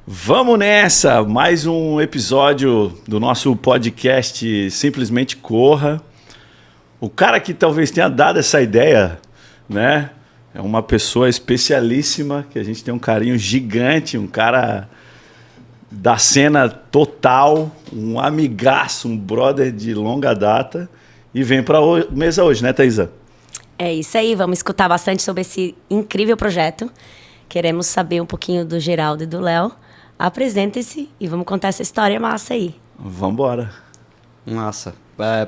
Vamos nessa! Mais um episódio do nosso podcast Simplesmente Corra. O cara que talvez tenha dado essa ideia, né? É uma pessoa especialíssima, que a gente tem um carinho gigante, um cara da cena total, um amigaço, um brother de longa data. E vem para a mesa hoje, né, Thaisa? É isso aí, vamos escutar bastante sobre esse incrível projeto. Queremos saber um pouquinho do Geraldo e do Léo. Apresente-se e vamos contar essa história massa aí. Vamos embora. Massa.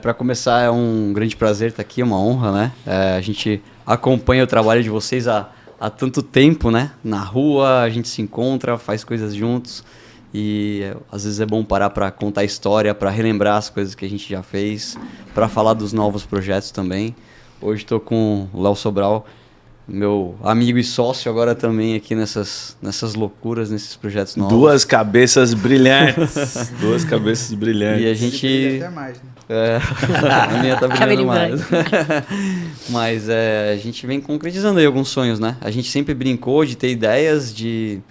Para começar, é um grande prazer estar aqui, uma honra, né? A gente acompanha o trabalho de vocês há tanto tempo, né? Na rua, a gente se encontra, faz coisas juntos e às vezes é bom parar para contar a história, para relembrar as coisas que a gente já fez, para falar dos novos projetos também. Hoje estou com o Léo Sobral, meu amigo e sócio agora também aqui nessas loucuras, nesses projetos novos. Duas cabeças brilhantes. Duas cabeças brilhantes. E a gente... até mais, né? A minha tá brilhando mais. Mas a gente vem concretizando aí alguns sonhos, né? A gente sempre brincou de ter ideias, de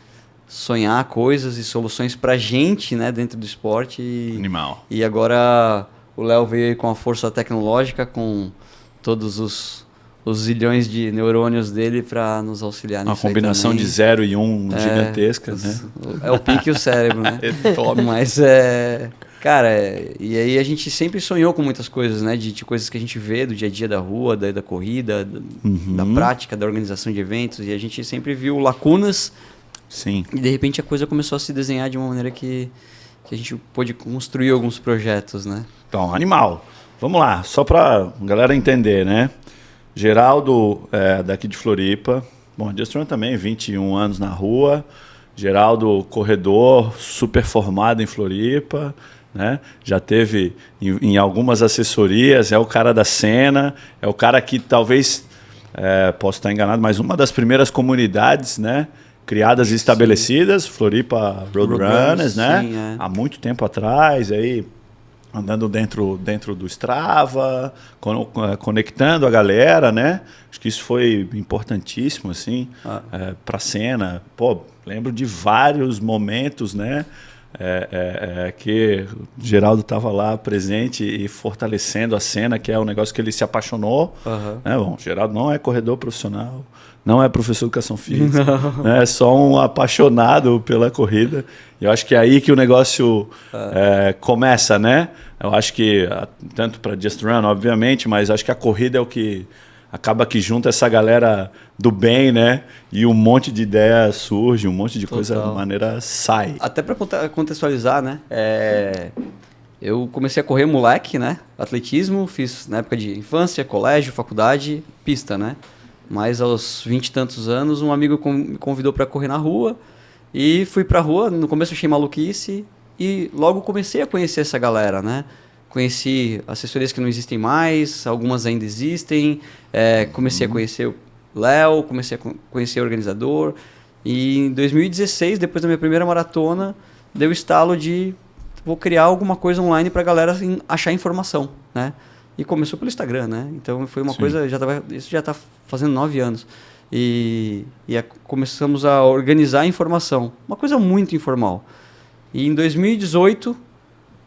sonhar coisas e soluções pra gente, né? Dentro do esporte. Animal. E agora o Léo veio aí com a força tecnológica, com todos os zilhões de neurônios dele para nos auxiliar nisso. Uma combinação de 0 e 1 gigantesca, né? É o pique e o cérebro, né? Mas cara, e aí a gente sempre sonhou com muitas coisas, né? De coisas que a gente vê do dia a dia da rua, da corrida, da prática, da organização de eventos. E a gente sempre viu lacunas. Sim. E de repente a coisa começou a se desenhar de uma maneira que a gente pôde construir alguns projetos, né? Então, animal. Vamos lá, só para a galera entender, né? Geraldo daqui de Floripa. Bom, Just Run também, 21 anos na rua. Geraldo, corredor, super formado em Floripa, né? Já teve em algumas assessorias, é o cara da cena, é o cara que talvez, posso estar enganado, mas uma das primeiras comunidades, né? Criadas e estabelecidas, sim. Floripa Roadrunners, né? Sim, há muito tempo atrás, aí andando dentro do Strava, conectando a galera, né? Acho que isso foi importantíssimo, assim, para a cena. Pô, lembro de vários momentos, né? Que o Geraldo estava lá presente e fortalecendo a cena, que é um negócio que ele se apaixonou. Uhum. Né? Bom, o Geraldo não é corredor profissional, não é professor de educação física, né? É só um apaixonado pela corrida. E eu acho que é aí que o negócio começa, né? Eu acho que, tanto para Just Run, obviamente, mas acho que a corrida é o que acaba que junta essa galera do bem, né? E um monte de ideia surge, um monte de coisa maneira sai. Até para contextualizar, né? Eu comecei a correr moleque, né? Atletismo, fiz na época de infância, colégio, faculdade, pista, né? Mas aos 20 e tantos anos, um amigo me convidou para correr na rua e fui pra rua. No começo achei maluquice e logo comecei a conhecer essa galera, né? Conheci assessorias que não existem mais, algumas ainda existem. Comecei a conhecer o Léo, comecei a conhecer o organizador. E em 2016, depois da minha primeira maratona, deu o estalo de vou criar alguma coisa online para a galera achar informação, né? E começou pelo Instagram, né? Então foi uma Sim. coisa, isso já está fazendo 9 anos. E começamos a organizar a informação. Uma coisa muito informal. E em 2018,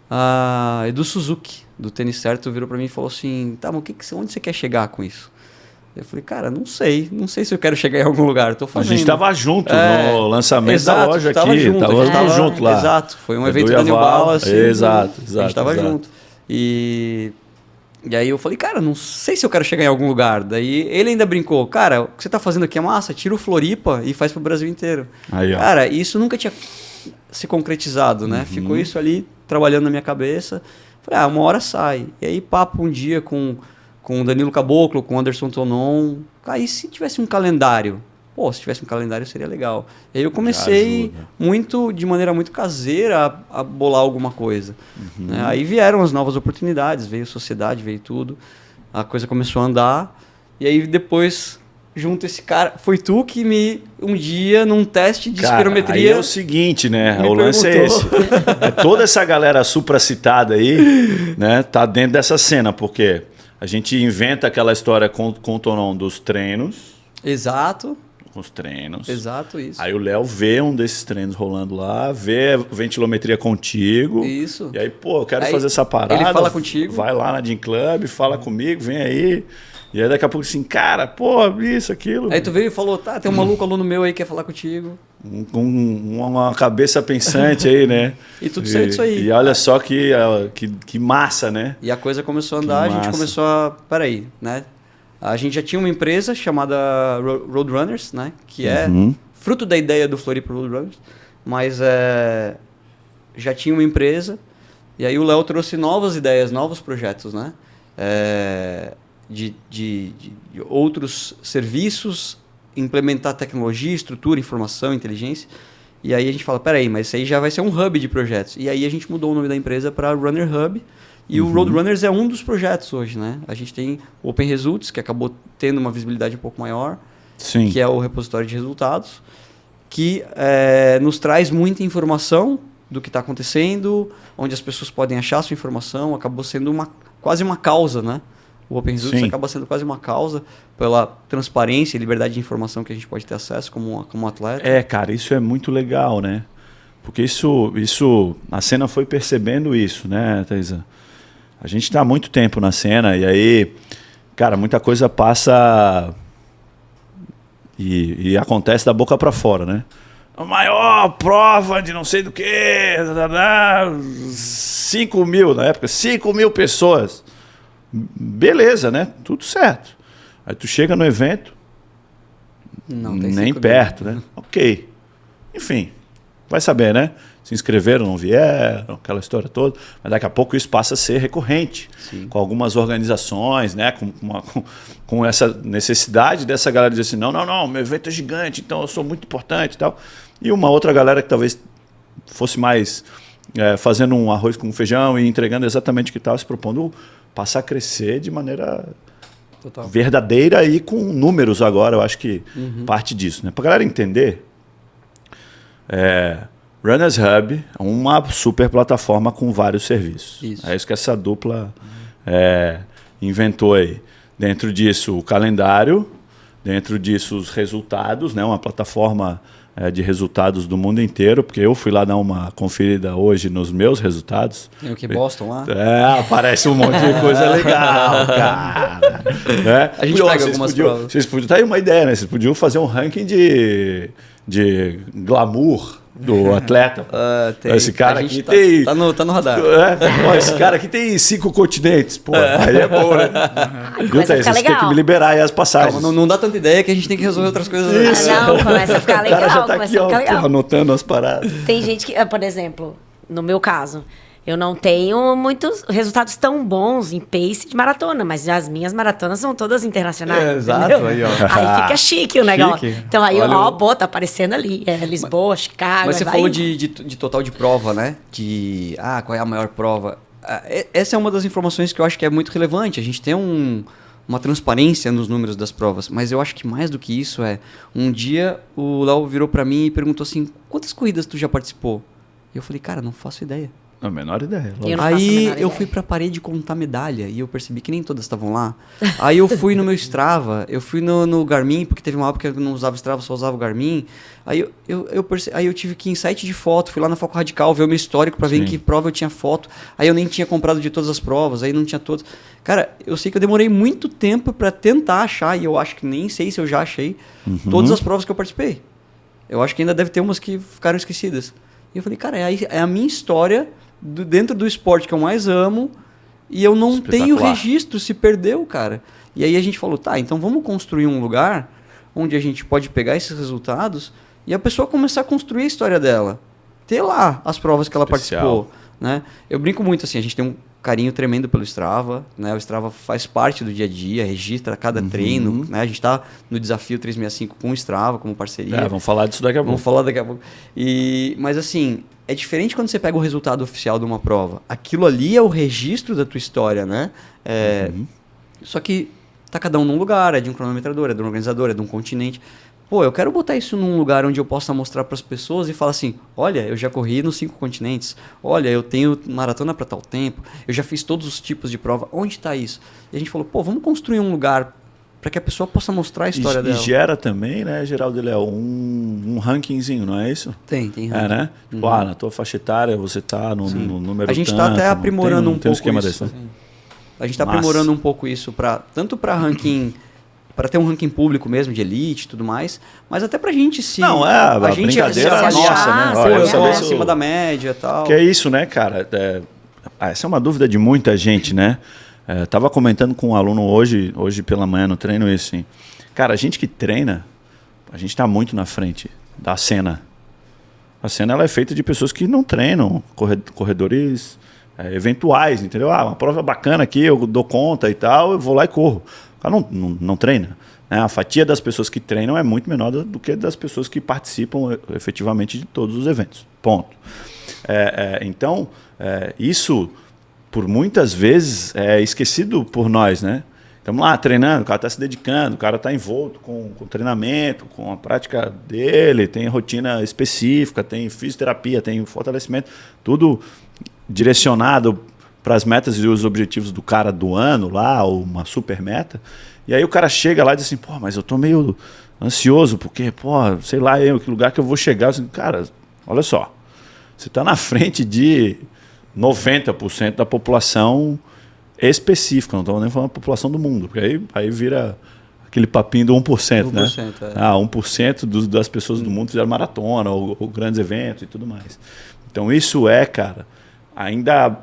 a Edu Suzuki, do Tênis Certo, virou para mim e falou assim, tá, mas onde você quer chegar com isso? Eu falei, cara, não sei se eu quero chegar em algum lugar, tô fazendo. A gente estava junto no lançamento da loja aqui, estava junto lá. Exato, foi um evento da New Balance. Exato. A gente estava junto. E aí eu falei, cara, não sei se eu quero chegar em algum lugar. Daí ele ainda brincou, cara, o que você tá fazendo aqui é massa, tira o Floripa e faz pro Brasil inteiro. Aí, cara, isso nunca tinha se concretizado, né? Ficou isso ali trabalhando na minha cabeça. Falei, uma hora sai. E aí papo um dia com o Danilo Caboclo, com o Anderson Tonon. Aí se tivesse um calendário, se tivesse um calendário seria legal. E aí eu comecei de maneira muito caseira a bolar alguma coisa. Né? Aí vieram as novas oportunidades, veio sociedade, veio tudo. A coisa começou a andar. E aí depois, junto esse cara, foi tu que um dia, num teste de espirometria... Aí é o seguinte, né? O lance é esse. Toda essa galera supracitada aí, né, tá dentro dessa cena, porque a gente inventa aquela história com o Tonon dos treinos. Exato. com os treinos. Exato, isso. Aí o Léo vê um desses treinos rolando lá, vê a ventilometria contigo. Isso. E aí, pô, eu quero Aí fazer essa parada. ele fala contigo. Vai lá na Gym Club, fala comigo, vem aí. E aí daqui a pouco assim, cara, pô, isso, aquilo. Aí tu veio e falou, tá, tem um maluco aluno meu aí que quer falar contigo. Uma cabeça pensante aí, né? E tudo certo isso aí. E olha só que massa, né? E a coisa começou a andar, a gente começou a... Peraí, né? A gente já tinha uma empresa chamada Roadrunners, né? Que é fruto da ideia do Floripa Roadrunners. Mas já tinha uma empresa. E aí o Léo trouxe novas ideias, novos projetos, né? De outros serviços, implementar tecnologia, estrutura, informação, inteligência. E aí a gente fala, peraí, mas isso aí já vai ser um hub de projetos. E aí a gente mudou o nome da empresa para Runner Hub. E o Roadrunners é um dos projetos hoje, né? A gente tem o Open Results, que acabou tendo uma visibilidade um pouco maior. Sim. Que é o repositório de resultados, que nos traz muita informação do que está acontecendo, onde as pessoas podem achar a sua informação. Acabou sendo quase uma causa, né? O Open Results acaba sendo quase uma causa pela transparência e liberdade de informação que a gente pode ter acesso como atleta. Cara, isso é muito legal, né? Porque isso a cena foi percebendo isso, né, Thaisa? A gente está há muito tempo na cena e aí, cara, muita coisa passa e acontece da boca para fora, né? A maior prova de não sei do que, 5 mil na época, 5 mil pessoas. Beleza, né? Tudo certo. Aí tu chega no evento, Não tem nem perto, né? Ok. Enfim, vai saber, né? Se inscreveram, não vieram, aquela história toda. Mas daqui a pouco isso passa a ser recorrente. Sim. Com algumas organizações, né? Com essa necessidade dessa galera dizer assim, não, meu evento é gigante, então eu sou muito importante e tal. E uma outra galera que talvez fosse mais fazendo um arroz com feijão e entregando exatamente o que estava se propondo, passar a crescer de maneira Total. verdadeira e com números agora, eu acho que parte disso, né? Para a galera entender, Runners Hub é uma super plataforma com vários serviços. Isso. É isso que essa dupla inventou aí. Dentro disso, o calendário, dentro disso, os resultados, né? Uma plataforma de resultados do mundo inteiro, porque eu fui lá dar uma conferida hoje nos meus resultados. Tem o que, Boston lá? Aparece um monte de coisa legal, cara. Né? A gente pega algumas provas. Vocês podiam, tá aí uma ideia, né? Vocês podiam fazer um ranking de glamour do atleta. Tem. Esse cara aqui tá, tem... Tá no radar. Esse cara aqui tem 5 continentes. Pô, aí é bom, né? Vocês têm que me liberar aí as passagens. Calma, não dá tanta ideia que a gente tem que resolver outras coisas. Isso. Não, começa a ficar legal. O cara já tá aqui, ó, legal. anotando as paradas. Tem gente que, por exemplo, no meu caso, eu não tenho muitos resultados tão bons em pace de maratona, mas as minhas maratonas são todas internacionais. Exato, entendeu? aí, ó. Aí fica chique o negócio. Chique. Então aí, Olha, pô, tá aparecendo ali. Lisboa, Chicago. Mas você vai... falou de total de prova, né? Qual é a maior prova? Essa é uma das informações que eu acho que é muito relevante. A gente tem uma transparência nos números das provas, mas eu acho que mais do que isso um dia o Léo virou pra mim e perguntou assim, quantas corridas tu já participou? E eu falei, cara, não faço ideia. A menor ideia. Eu não faço a Aí menor eu ideia. fui pra parede contar medalha e eu percebi que nem todas estavam lá. Aí eu fui no meu Strava, eu fui no Garmin, porque teve uma época que eu não usava Strava, só usava o Garmin. Aí eu tive que ir em site de foto, fui lá na Foco Radical, ver o meu histórico pra ver em que prova eu tinha foto. Aí eu nem tinha comprado de todas as provas, aí não tinha todas. Cara, eu sei que eu demorei muito tempo pra tentar achar, e eu acho que nem sei se eu já achei, todas as provas que eu participei. Eu acho que ainda deve ter umas que ficaram esquecidas. E eu falei, cara, é a minha história dentro do esporte que eu mais amo e eu não tenho registro, se perdeu, cara. E aí a gente falou, tá, então vamos construir um lugar onde a gente pode pegar esses resultados e a pessoa começar a construir a história dela. Ter lá as provas que ela participou, né? Eu brinco muito assim, a gente tem um carinho tremendo pelo Strava, né? O Strava faz parte do dia a dia, registra cada treino, né? A gente está no desafio 365 com o Strava como parceria. Vamos falar disso daqui a pouco. Vamos falar daqui a pouco. Mas assim, é diferente quando você pega o resultado oficial de uma prova. Aquilo ali é o registro da tua história, né? Só que tá cada um num lugar, é de um cronometrador, é de um organizador, é de um continente. Pô, eu quero botar isso num lugar onde eu possa mostrar para as pessoas e falar assim, olha, eu já corri nos 5 continentes, olha, eu tenho maratona para tal tempo, eu já fiz todos os tipos de prova, onde está isso? E a gente falou, pô, vamos construir um lugar para que a pessoa possa mostrar a história dela. E gera também, né, Geraldo e Léo, um rankingzinho, não é isso? Tem ranking. Né? Tipo, na tua faixa etária você tá no número A gente tanto, está até aprimorando um pouco esquema isso. desse, né? A gente está aprimorando um pouco isso, tanto para ranking, para ter um ranking público mesmo, de elite e tudo mais, mas até para a gente se... Não, a gente brincadeira é nossa, né? Olha, eu tô saber acima da média e tal. Que é isso, né, cara? Essa é uma dúvida de muita gente, né? Tava comentando com um aluno hoje pela manhã no treino isso, assim. Cara, a gente que treina, a gente está muito na frente da cena. A cena ela é feita de pessoas que não treinam, corredores eventuais, entendeu? Uma prova bacana aqui, eu dou conta e tal, eu vou lá e corro. O cara não treina. Né? A fatia das pessoas que treinam é muito menor do que das pessoas que participam efetivamente de todos os eventos. Ponto. Então, isso... por muitas vezes é esquecido por nós, né? Estamos lá treinando, o cara está se dedicando, o cara está envolto com o treinamento, com a prática dele, tem rotina específica, tem fisioterapia, tem fortalecimento, tudo direcionado para as metas e os objetivos do cara do ano lá, ou uma super meta. E aí o cara chega lá e diz assim, pô, mas eu tô meio ansioso, porque, pô, sei lá, que lugar que eu vou chegar. Assim, cara, olha só, você está na frente de 90% da população específica, não estamos nem falando da população do mundo, porque aí vira aquele papinho do 1%, 1%, né? 1% das pessoas do mundo fizeram maratona ou grandes eventos e tudo mais. Então isso cara, ainda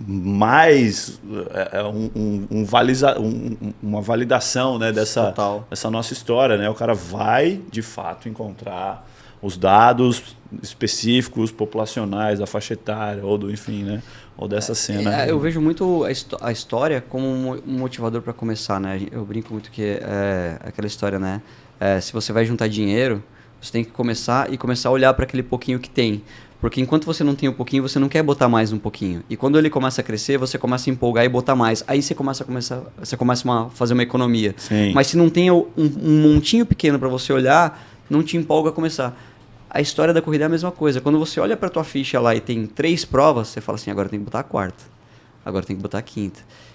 mais uma validação, né, dessa nossa história, né? O cara vai, de fato, encontrar os dados específicos, populacionais, da faixa etária, ou do, enfim, né? Ou dessa cena. Eu vejo muito a história como um motivador para começar, né? Eu brinco muito que é aquela história, né? Se você vai juntar dinheiro, você tem que começar a olhar para aquele pouquinho que tem. Porque enquanto você não tem um pouquinho, você não quer botar mais um pouquinho. E quando ele começa a crescer, você começa a empolgar e botar mais. Aí você começa a fazer uma economia. Sim. Mas se não tem um montinho pequeno para você olhar, não te empolga a começar. A história da corrida é a mesma coisa. Quando você olha para a tua ficha lá e tem 3 provas, você fala assim, agora tem que botar a 4ª. Agora tem que botar a 5ª.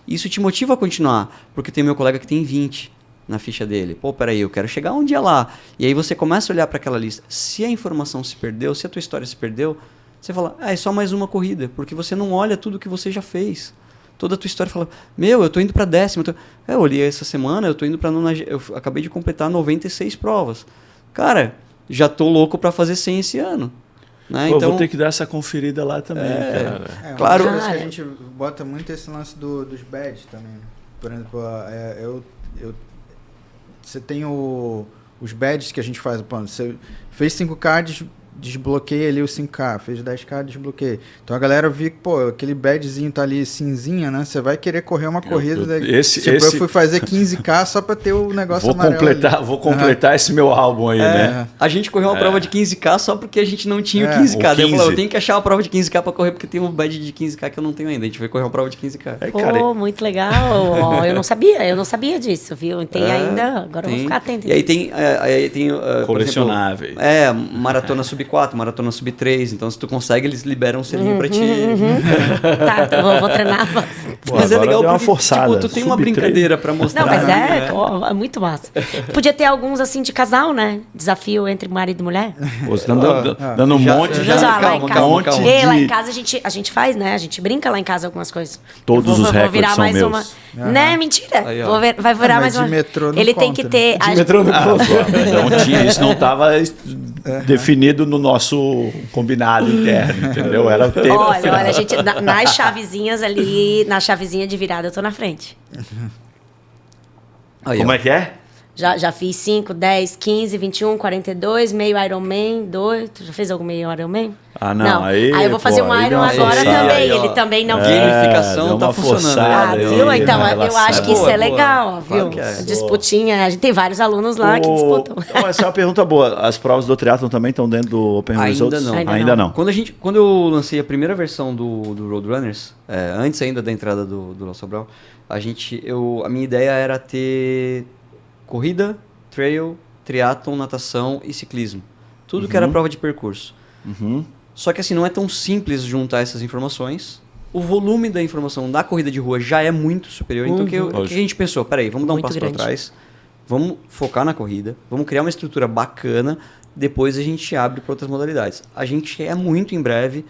Isso te motiva a continuar, porque tem meu colega que tem 20 na ficha dele. Pô, peraí, eu quero chegar um dia lá. E aí você começa a olhar para aquela lista. Se a informação se perdeu, se a tua história se perdeu, você fala, é só mais uma corrida, porque você não olha tudo que você já fez. Toda a tua história fala, eu tô indo para 10ª. Eu olhei essa semana, eu tô indo para 9ª. Eu acabei de completar 96 provas. Cara, já tô louco para fazer 100 esse ano. Né? Pô, então, vou ter que dar essa conferida lá também, cara. Claro. Uma coisa que a gente bota muito esse lance dos badges também. Por exemplo, você tem os badges que a gente faz. Pô, você fez 5K, desbloqueia ali o 5K, fez 10K, desbloqueia. Então a galera vê que, pô, aquele badgezinho tá ali cinzinha, né? Você vai querer correr uma corrida. Eu fui fazer 15K só pra ter o negócio amarelo. Vou completar esse meu álbum aí, né? A gente correu uma prova de 15K só porque a gente não tinha o 15K. Daí eu falei, eu tenho que achar uma prova de 15K pra correr porque tem um badge de 15K que eu não tenho ainda. A gente vai correr uma prova de 15K. Pô, muito legal. Eu não sabia disso, viu? Tem ainda, agora eu vou ficar atento. E aí tem colecionáveis. Por exemplo, maratona sub-4, maratona sub-3. Então, se tu consegue, eles liberam um selinho pra ti. Tá, então eu vou treinar. Pô, mas é legal porque, tipo, tu tem uma brincadeira pra mostrar. Não, mas é muito massa. Podia ter alguns assim de casal, né? Desafio entre marido e mulher. Pô, você tá dando um monte de... Lá em casa. Calma. Lá em casa a gente faz, né? A gente brinca lá em casa algumas coisas. Todos os recordes virar são mais meus. Né? Mentira. Aí, vai virar mais de uma. metrô não Ele tem conta, que ter. De metrô não conta. Não tinha, isso não estava definido no nosso combinado interno, entendeu? Era o tempo. Olha, a gente, nas chavezinhas ali, na chavezinha de virada, eu tô na frente. Aí, Como é que é? Já fiz 5, 10, 15, 21, 42, meio Ironman, 2. Tu já fez algum meio Ironman? Ah, não. Aí eu vou fazer um Iron agora também. Aí, ele também não fez. Gamificação tá funcionando. Viu? Então, eu acho que isso é legal, viu? Claro é. Disputinha. A gente tem vários alunos lá que disputam. Essa é uma pergunta boa. As provas do triatlon também estão dentro do Open Results? Ainda não. Quando eu lancei a primeira versão do Roadrunners, antes ainda da entrada do Léo Sobral, a minha ideia era ter corrida, trail, triatlon, natação e ciclismo. Tudo que era prova de percurso. Só que assim, não é tão simples juntar essas informações. O volume da informação da corrida de rua já é muito superior. Então o que a gente pensou? Peraí, vamos dar um passo para trás. vamos focar na corrida, vamos criar uma estrutura bacana, depois a gente abre para outras modalidades. A gente quer muito em breve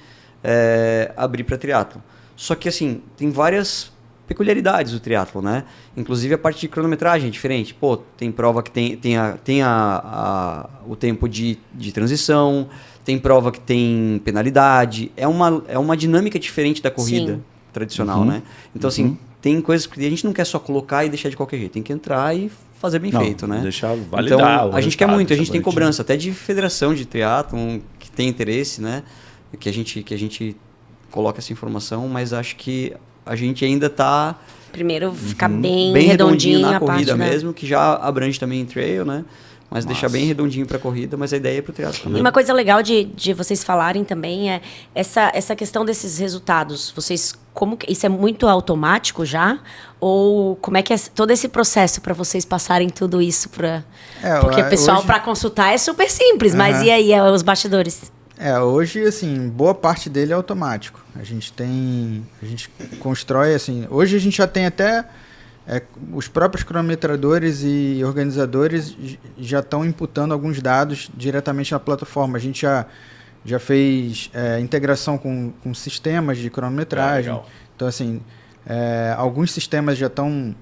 abrir para triatlon. Só que assim, tem várias peculiaridades do triatlon, né? Inclusive a parte de cronometragem é diferente. Pô, tem prova que tem o tempo de transição, tem prova que tem penalidade. É uma dinâmica diferente da corrida tradicional, né? Então, assim, tem coisas que a gente não quer só colocar e deixar de qualquer jeito. Tem que entrar e fazer bem feito, né? Deixar validar então, a gente quer muito, a gente tem cobrança até de federação de triatlon que tem interesse, né? Que a gente coloca essa informação, mas acho que a gente ainda está... Primeiro ficar bem redondinho na a corrida parte, mesmo, que já abrange também em trail, né? Mas deixar bem redondinho para a corrida, mas a ideia é para o triatlo também. E uma coisa legal de vocês falarem também é essa questão desses resultados. Vocês, isso é muito automático já? Ou como é que é todo esse processo para vocês passarem tudo isso para... Porque o pessoal hoje... para consultar é super simples, mas e aí os bastidores? Hoje, assim, boa parte dele é automático. A gente constrói, assim... Hoje a gente já tem até... os próprios cronometradores e organizadores já estão imputando alguns dados diretamente na plataforma. A gente já fez integração com sistemas de cronometragem. Então, assim, alguns sistemas já estão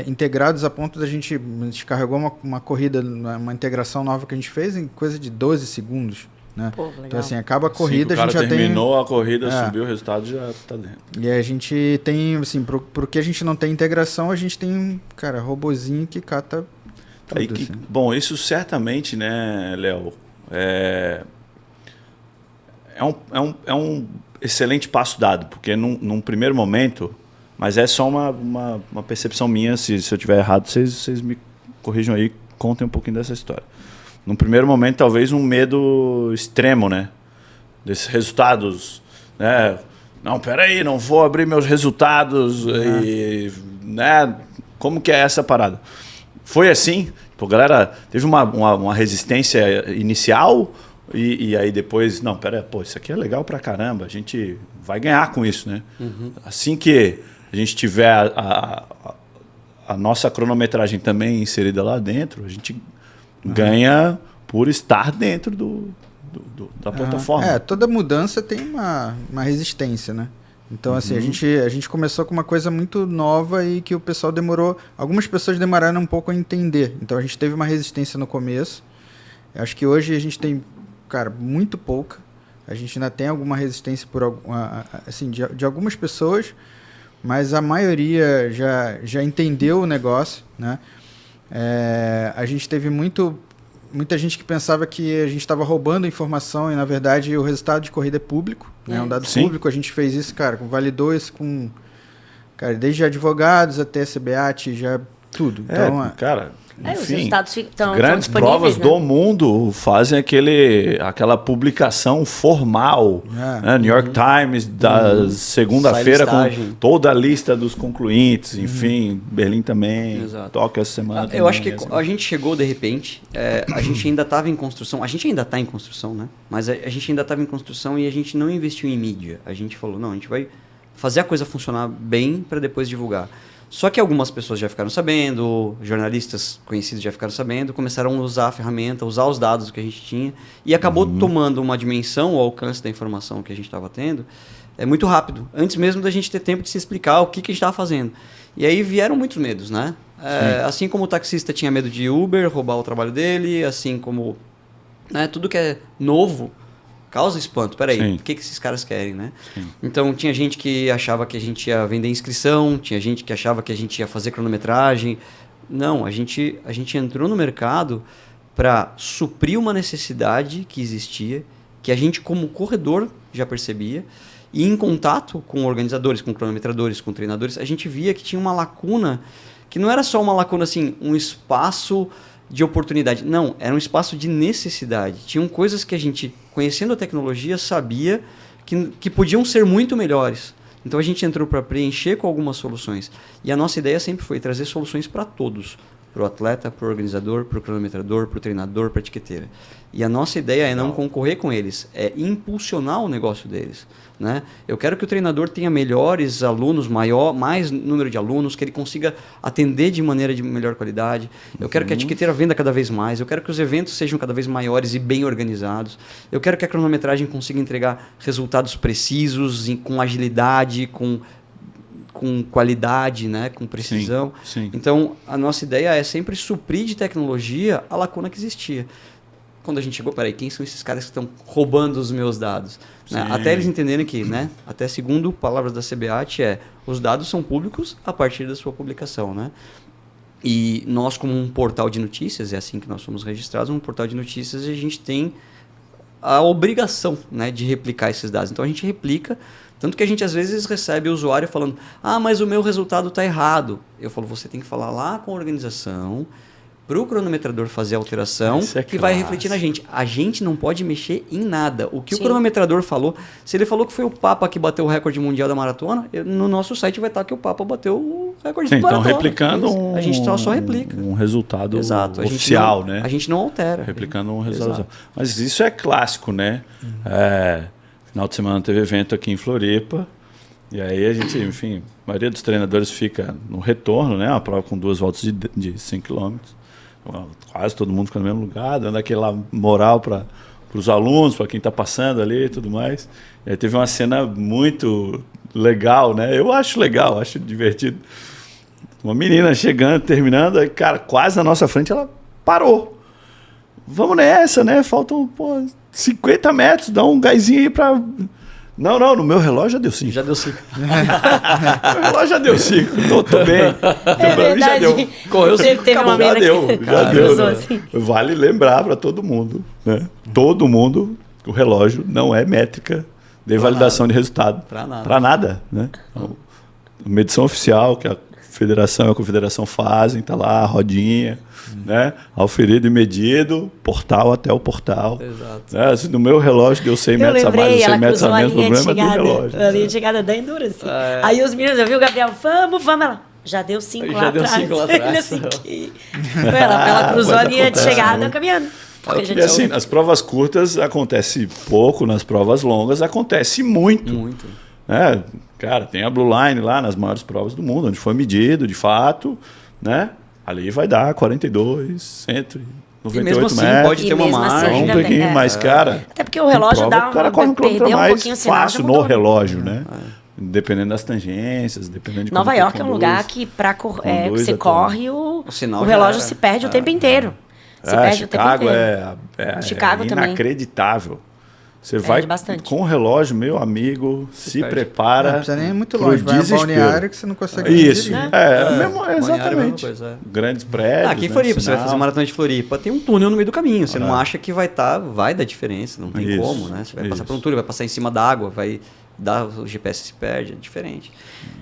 integrados a ponto da gente descarregou uma corrida, uma integração nova que a gente fez em coisa de 12 segundos. Né? Pô, então, assim, acaba a corrida, a gente já tem... terminou a corrida, subiu o resultado, já tá dentro. E a gente tem, assim, pro que a gente não tem integração, a gente tem, robozinho que cata tudo, assim. Bom, isso certamente, né, Léo, é um excelente passo dado, porque num primeiro momento, mas é só uma percepção minha, se eu estiver errado, vocês me corrijam aí, contem um pouquinho dessa história. Num primeiro momento, talvez um medo extremo, né? Desses resultados, né? Não, peraí, não vou abrir meus resultados, né? Como que é essa parada? Foi assim? Tipo, a galera teve uma resistência inicial e aí depois, não, peraí, isso aqui é legal pra caramba, a gente vai ganhar com isso, né? Assim que a gente tiver a nossa cronometragem também inserida lá dentro, a gente... ganha por estar dentro da plataforma. Toda mudança tem uma resistência, né? Então, assim, a gente começou com uma coisa muito nova e que o pessoal demorou... Algumas pessoas demoraram um pouco a entender. Então, a gente teve uma resistência no começo. Eu acho que hoje a gente tem, muito pouca. A gente ainda tem alguma resistência assim, de algumas pessoas, mas a maioria já entendeu o negócio, né? A gente teve muita gente que pensava que a gente estava roubando informação e, na verdade, o resultado de corrida é público. É um dado público. A gente fez isso, validou isso com... desde advogados até CBAT, já tudo. Então, os resultados estão grandes provas do mundo fazem aquela publicação formal. Né? New York Times, da segunda-feira, com toda a lista dos concluintes. Enfim, Berlim também, Tóquio essa semana. Eu acho que a gente chegou de repente, a gente ainda estava em construção, a gente ainda está em construção, né? Mas a gente ainda estava em construção e a gente não investiu em mídia. A gente falou, não, a gente vai fazer a coisa funcionar bem para depois divulgar. Só que algumas pessoas já ficaram sabendo, jornalistas conhecidos já ficaram sabendo, começaram a usar a ferramenta, usar os dados que a gente tinha, e acabou tomando uma dimensão, o alcance da informação que a gente estava tendo, muito rápido, antes mesmo da gente ter tempo de se explicar o que a gente estava fazendo. E aí vieram muitos medos, né? Assim como o taxista tinha medo de Uber, roubar o trabalho dele, assim como tudo que é novo causa espanto. Peraí, o que esses caras querem, né? Então, tinha gente que achava que a gente ia vender inscrição, tinha gente que achava que a gente ia fazer cronometragem. Não, a gente entrou no mercado para suprir uma necessidade que existia, que a gente, como corredor, já percebia, e em contato com organizadores, com cronometradores, com treinadores, a gente via que tinha uma lacuna, que não era só uma lacuna, assim, um espaço de oportunidade. Não, era um espaço de necessidade. Tinham coisas que a gente, conhecendo a tecnologia, sabia que podiam ser muito melhores. Então a gente entrou para preencher com algumas soluções. E a nossa ideia sempre foi trazer soluções para todos. para o atleta, para o organizador, para o cronometrador, para o treinador, para a etiqueteira. E a nossa ideia é não concorrer com eles, é impulsionar o negócio deles. Né? Eu quero que o treinador tenha melhores alunos, mais número de alunos, que ele consiga atender de maneira de melhor qualidade. Eu quero que a etiqueteira venda cada vez mais. Eu quero que os eventos sejam cada vez maiores e bem organizados. Eu quero que a cronometragem consiga entregar resultados precisos, com agilidade, com qualidade, né? Com precisão. Sim. Então, a nossa ideia é sempre suprir de tecnologia a lacuna que existia. Quando a gente chegou, peraí, quem são esses caras que estão roubando os meus dados? Né? Até eles entenderem que, né? Até segundo palavras da CBAT, os dados são públicos a partir da sua publicação. Né? E nós, como um portal de notícias, é assim que nós somos registrados, um portal de notícias, a gente tem a obrigação, né, de replicar esses dados. Então a gente replica, tanto que a gente às vezes recebe o usuário falando, mas o meu resultado está errado. Eu falo, você tem que falar lá com a organização, para o cronometrador fazer a alteração, que vai refletir na gente. A gente não pode mexer em nada. O que o cronometrador falou, se ele falou que foi o Papa que bateu o recorde mundial da maratona, no nosso site vai estar que o Papa bateu o recorde da maratona. Então, replicando a gente só replica. Um resultado Exato. oficial, né? A gente não altera. Replicando um resultado. Mas isso é clássico, né? Final de semana teve evento aqui em Floripa, e aí a gente, enfim, a maioria dos treinadores fica no retorno, né? Uma prova com 2 voltas de 5 km. Quase todo mundo fica no mesmo lugar, dando aquela moral para os alunos, para quem está passando ali e tudo mais. E aí teve uma cena muito legal, né? Eu acho legal, acho divertido. Uma menina chegando, terminando, aí, cara, quase na nossa frente, ela parou. Vamos nessa, né? Faltam 50 metros, dá um gásinho aí para... Não, no meu relógio já deu 5. Já deu 5. Meu relógio já deu 5, tô bem. É verdade. Já deu. Correu 5, teve uma Já deu. Né? Assim. Vale lembrar para todo mundo, né? Todo mundo, o relógio não é métrica de validação de resultado. Para nada. Né? Então, medição oficial, que a federação e a confederação fazem, tá lá a rodinha, né? Auferido e medido, portal até o portal. Exato. Né? Se no meu relógio deu 100 metros a mais ou 100 metros a menos, o problema é do relógio. A linha de chegada da Endurance. Aí os meninos, eu vi o Gabriel, vamos, ela. Já deu 5 lá atrás. Já deu 5 lá atrás. Assim, ela cruzou a linha de chegada caminhando. E assim, nas provas curtas acontece pouco, nas provas longas acontece muito. Muito. Cara, tem a Blue Line lá nas maiores provas do mundo, onde foi medido de fato, né? Ali vai dar 42, 198 e mesmo assim, metros. pode ter uma margem. Um pouquinho mais, cara. Até porque o relógio dá o cara corre um quilômetro mais fácil no relógio, né? Dependendo das tangências, dependendo de Nova York é um lugar que para você corre, o relógio se perde o tempo inteiro. Se perde Chicago o tempo inteiro. Chicago também. Inacreditável. Você vai com o relógio, meu amigo, se prepara. Não precisa nem ir muito longe, vai a Balneário que você não consegue Isso, dirigir. exatamente. Grandes prédios. Aqui em Floripa, você vai fazer maratona de Floripa, tem um túnel no meio do caminho. Você não acha que vai dar diferença, não tem como, né? Você vai passar por um túnel, vai passar em cima da água, o GPS se perde, é diferente.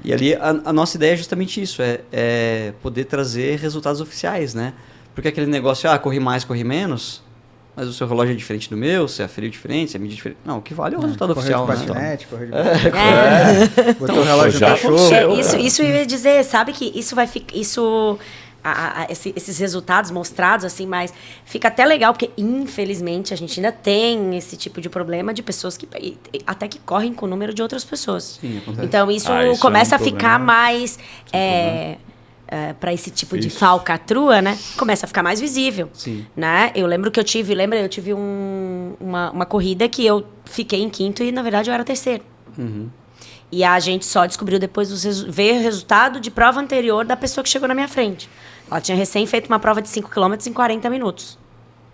E ali a nossa ideia é justamente isso, é poder trazer resultados oficiais, né? Porque aquele negócio, corri mais, corri menos, mas o seu relógio é diferente do meu, você aferiu diferente, você mediu diferente. Não, o que vale é o resultado oficial. Correr de patinete, correr de patinete. Botou o relógio no cachorro. Isso eu ia dizer, sabe que isso vai ficar... esses resultados mostrados, assim, mas fica até legal, porque infelizmente a gente ainda tem esse tipo de problema de pessoas que até que correm com o número de outras pessoas. Sim, acontece. Então isso começa a ficar mais para esse tipo de falcatrua, né? Começa a ficar mais visível. Sim. Né? Eu lembro que eu tive uma corrida que eu fiquei em 5º e na verdade eu era 3º. Uhum. E a gente só descobriu depois, ver o resultado de prova anterior da pessoa que chegou na minha frente. Ela tinha recém feito uma prova de 5 km em 40 minutos.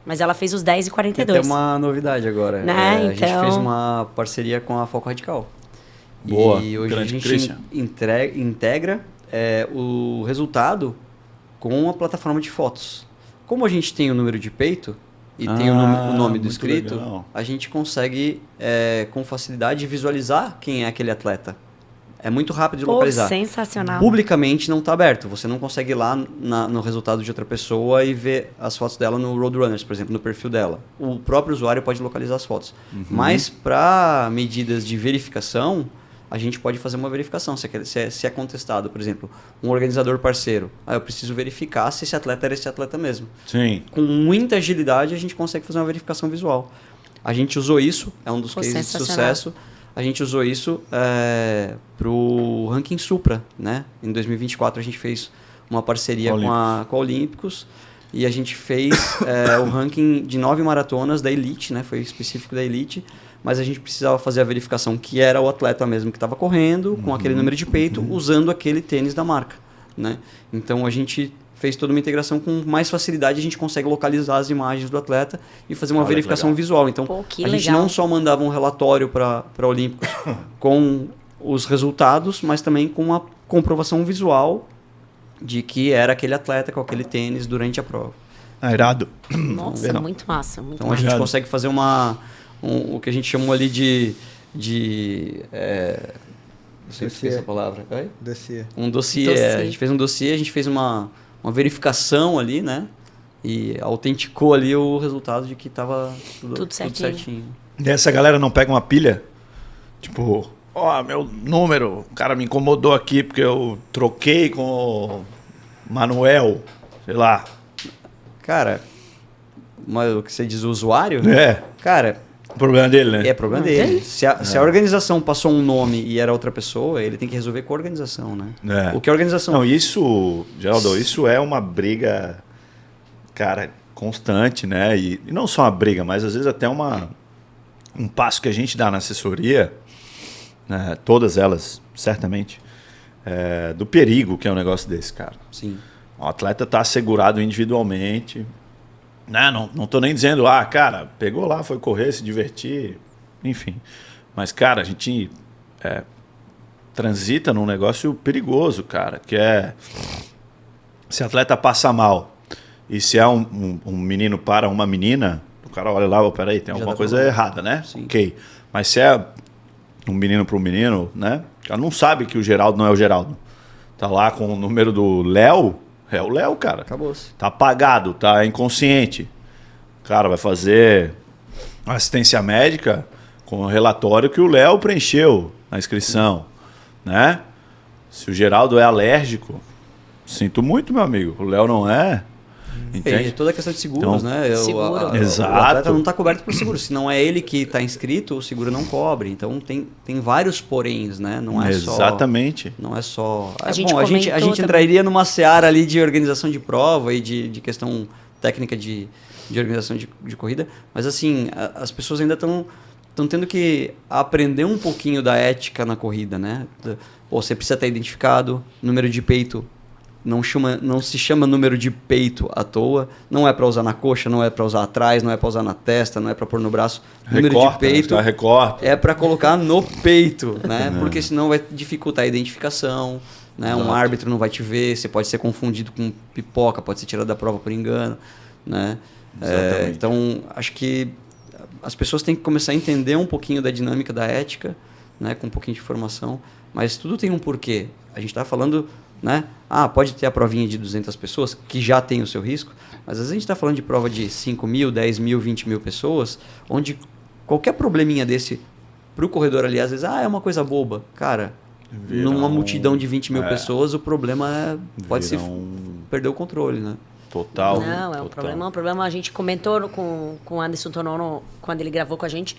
Mas ela fez os 10 e 42. Tem uma novidade agora. Né? A gente fez uma parceria com a Foco Radical. Boa. E hoje a gente integra o resultado com a plataforma de fotos. Como a gente tem o número de peito e tem o nome do inscrito, legal. A gente consegue, com facilidade, visualizar quem é aquele atleta. É muito rápido de localizar. Sensacional. Publicamente não está aberto. Você não consegue ir lá no resultado de outra pessoa e ver as fotos dela no Roadrunners, por exemplo, no perfil dela. O próprio usuário pode localizar as fotos. Mas para medidas de verificação, a gente pode fazer uma verificação. Se é contestado, por exemplo, um organizador parceiro, eu preciso verificar se esse atleta era esse atleta mesmo. Sim. Com muita agilidade, a gente consegue fazer uma verificação visual. A gente usou isso, é um dos cases de sucesso. A gente usou isso para o ranking Supra, né? Em 2024 a gente fez uma parceria com a Olímpicos e a gente fez o ranking de 9 maratonas da Elite, né? Foi específico da Elite, mas a gente precisava fazer a verificação que era o atleta mesmo que estava correndo, com aquele número de peito, usando aquele tênis da marca, né? Então a gente fez toda uma integração com mais facilidade, a gente consegue localizar as imagens do atleta e fazer uma verificação visual. Então, a gente não só mandava um relatório para a Olímpicos com os resultados, mas também com uma comprovação visual de que era aquele atleta com aquele tênis durante a prova. Irado. Nossa, muito massa. Muito então, a gente consegue fazer o que a gente chamou ali de não sei se é essa palavra. Dossiê. Um dossiê. A gente fez um dossiê, a gente fez uma verificação ali, né? E autenticou ali o resultado de que estava tudo certinho. E essa galera não pega uma pilha? Tipo, meu número, o cara me incomodou aqui porque eu troquei com o Manuel, sei lá. Cara, mas o que você diz, o usuário? Cara... O problema dele, né? É problema dele. Se a organização passou um nome e era outra pessoa, ele tem que resolver com a organização, né? O que a organização... Não, isso, Geraldo, isso é uma briga, cara, constante, né? E não só uma briga, mas às vezes até um passo que a gente dá na assessoria, né? Todas elas, certamente, do perigo que é um negócio desse, cara. Sim. O atleta está assegurado individualmente... Não tô nem dizendo, cara, pegou lá, foi correr, se divertir, enfim. Mas, cara, a gente transita num negócio perigoso, cara, que é se o atleta passa mal e se é um menino para uma menina, o cara olha lá, peraí, tem alguma coisa errada, né? Sim. Ok. Mas se é um menino para um menino, né? O cara não sabe que o Geraldo não é o Geraldo. Tá lá com o número do Léo. É o Léo, cara. Acabou-se. Tá apagado, tá inconsciente. Cara, vai fazer assistência médica com o relatório que o Léo preencheu na inscrição, né? Se o Geraldo é alérgico, sinto muito, meu amigo. O Léo não é. Entende? E toda a questão de seguros, então, né? Exato. O atleta não está coberto por seguro. Se não é ele que está inscrito, o seguro não cobre. Então tem vários poréns, né? Não é Exatamente. Não é só... A gente entraria numa seara ali de organização de prova e de questão técnica de organização de corrida. Mas assim, as pessoas ainda estão tendo que aprender um pouquinho da ética na corrida, né? Você precisa estar identificado, número de peito... Não se chama número de peito à toa, não é para usar na coxa, não é para usar atrás, não é para usar na testa, não é para pôr no braço. Número de peito é para colocar no peito, né? Porque senão vai dificultar a identificação, né? Um árbitro não vai te ver, você pode ser confundido com pipoca, pode ser tirado da prova por engano, né? Então, acho que as pessoas têm que começar a entender um pouquinho da dinâmica da ética, né? Com um pouquinho de informação, mas tudo tem um porquê. A gente está falando... né? Pode ter a provinha de 200 pessoas, que já tem o seu risco, mas às vezes a gente está falando de prova de 5 mil, 10 mil, 20 mil pessoas, onde qualquer probleminha desse para o corredor ali, às vezes, é uma coisa boba. Cara, numa multidão de 20 mil pessoas, o problema pode ser perder o controle, né? Total. Não, é um problema. A gente comentou com o Anderson Tonono, quando ele gravou com a gente,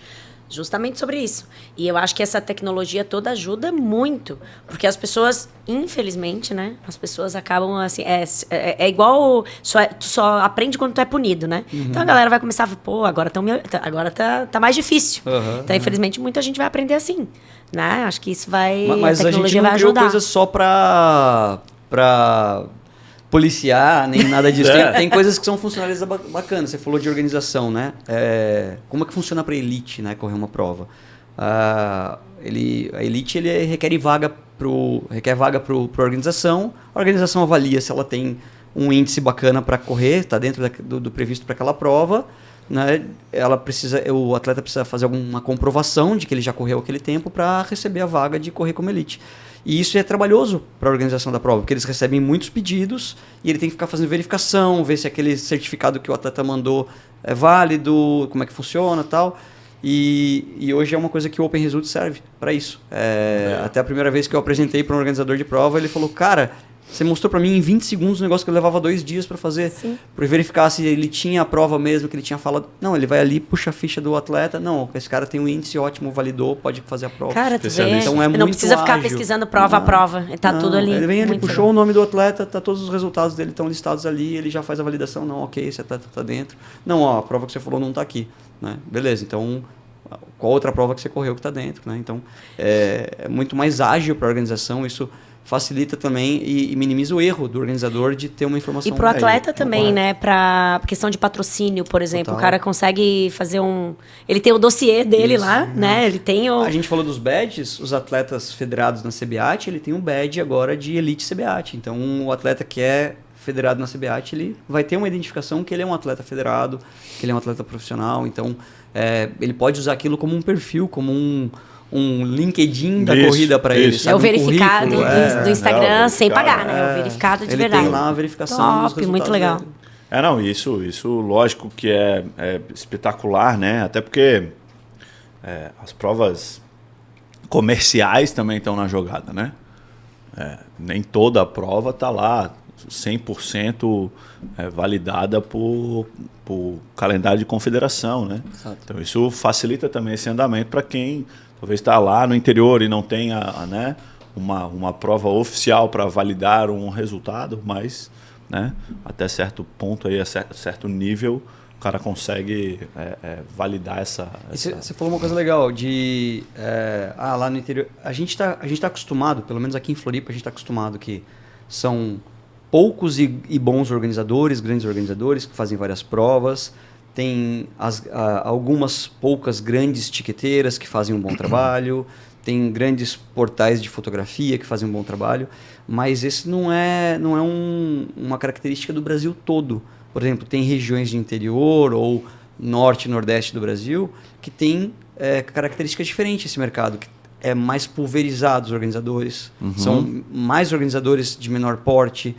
justamente sobre isso. E eu acho que essa tecnologia toda ajuda muito. Porque as pessoas, infelizmente, né? As pessoas acabam assim... É igual... Tu só aprende quando tu é punido, né? Uhum. Então a galera vai começar a falar, agora tá mais difícil. Uhum. Então, infelizmente, muita gente vai aprender assim. Né? Acho que isso vai... Mas a tecnologia vai ajudar. Mas a gente não criou coisa só pra policiar, nem nada disso. Tem coisas que são funcionalidades bacanas. Você falou de organização, né? Como é que funciona para a Elite, né? Correr uma prova? A Elite requer vaga para a organização. A organização avalia se ela tem um índice bacana para correr, está dentro do previsto para aquela prova. Né? O atleta precisa fazer alguma comprovação de que ele já correu aquele tempo para receber a vaga de correr como Elite. E isso é trabalhoso para a organização da prova, porque eles recebem muitos pedidos e ele tem que ficar fazendo verificação, ver se aquele certificado que o atleta mandou é válido, como é que funciona e tal. E hoje é uma coisa que o Open Results serve para isso. Até a primeira vez que eu apresentei para um organizador de prova, ele falou, cara, você mostrou para mim em 20 segundos um negócio que eu levava 2 dias para fazer. Para verificar se ele tinha a prova mesmo, que ele tinha falado. Não, ele vai ali, puxa a ficha do atleta. Não, esse cara tem um índice ótimo, validou, pode fazer a prova. Cara, tu vê, então não precisa ficar pesquisando prova a prova. Tá tudo ali. Ele vem ali, puxou o nome do atleta, tá todos os resultados dele estão listados ali, ele já faz a validação. Não, ok, esse atleta tá dentro. Não, ó, a prova que você falou não tá aqui. Né? Beleza, então qual outra prova que você correu que tá dentro? Né? Então é muito mais ágil para a organização, isso facilita também e minimiza o erro do organizador de ter uma informação. E pro atleta também, né? Pra questão de patrocínio, por exemplo. Total. O cara consegue fazer ele tem o dossiê dele lá, né? Ele tem o... A gente falou dos badges, os atletas federados na CBAT, ele tem um badge agora de Elite CBAT. Então, o atleta que é federado na CBAT, ele vai ter uma identificação que ele é um atleta federado, que ele é um atleta profissional. Então, ele pode usar aquilo como um perfil, como um LinkedIn da corrida para ele. É o verificado do Instagram sem pagar, né? É o verificado de verdade. Ele tem lá a verificação dos resultados muito legal. Dele. Isso lógico que é espetacular, né? Até porque as provas comerciais também estão na jogada, né? Nem toda a prova está lá 100% validada por calendário de confederação, né? Exato. Então isso facilita também esse andamento para quem talvez está lá no interior e não tenha né, uma prova oficial para validar um resultado, mas né, até certo ponto, aí, a certo nível, o cara consegue validar essa... Você falou uma coisa legal, lá no interior... A gente tá acostumado, pelo menos aqui em Floripa, a gente está acostumado que são poucos e bons organizadores, grandes organizadores, que fazem várias provas. Tem algumas poucas grandes tiqueteiras que fazem um bom trabalho, tem grandes portais de fotografia que fazem um bom trabalho, mas esse não é uma característica do Brasil todo. Por exemplo, tem regiões de interior ou norte e nordeste do Brasil que tem características diferentes esse mercado, que é mais pulverizado os organizadores, são mais organizadores de menor porte.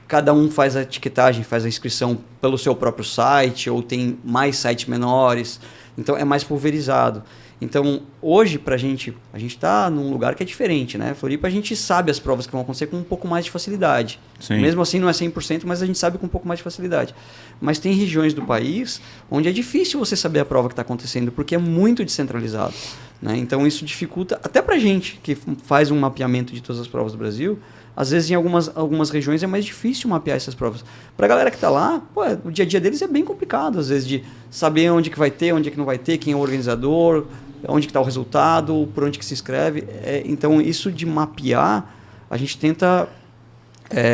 Cada um faz a etiquetagem, faz a inscrição pelo seu próprio site, ou tem mais sites menores. Então, é mais pulverizado. Então, hoje, pra gente, a gente está num lugar que é diferente, né? Floripa, a gente sabe as provas que vão acontecer com um pouco mais de facilidade. Sim. Mesmo assim, não é 100%, mas a gente sabe com um pouco mais de facilidade. Mas tem regiões do país onde é difícil você saber a prova que está acontecendo, porque é muito descentralizado. Né? Então, isso dificulta, até pra gente, que faz um mapeamento de todas as provas do Brasil. Às vezes, em algumas regiões, é mais difícil mapear essas provas. Para a galera que está lá, o dia a dia deles é bem complicado, às vezes, de saber onde que vai ter, onde que não vai ter, quem é o organizador, onde que está o resultado, por onde que se inscreve. Então, isso de mapear, a gente tenta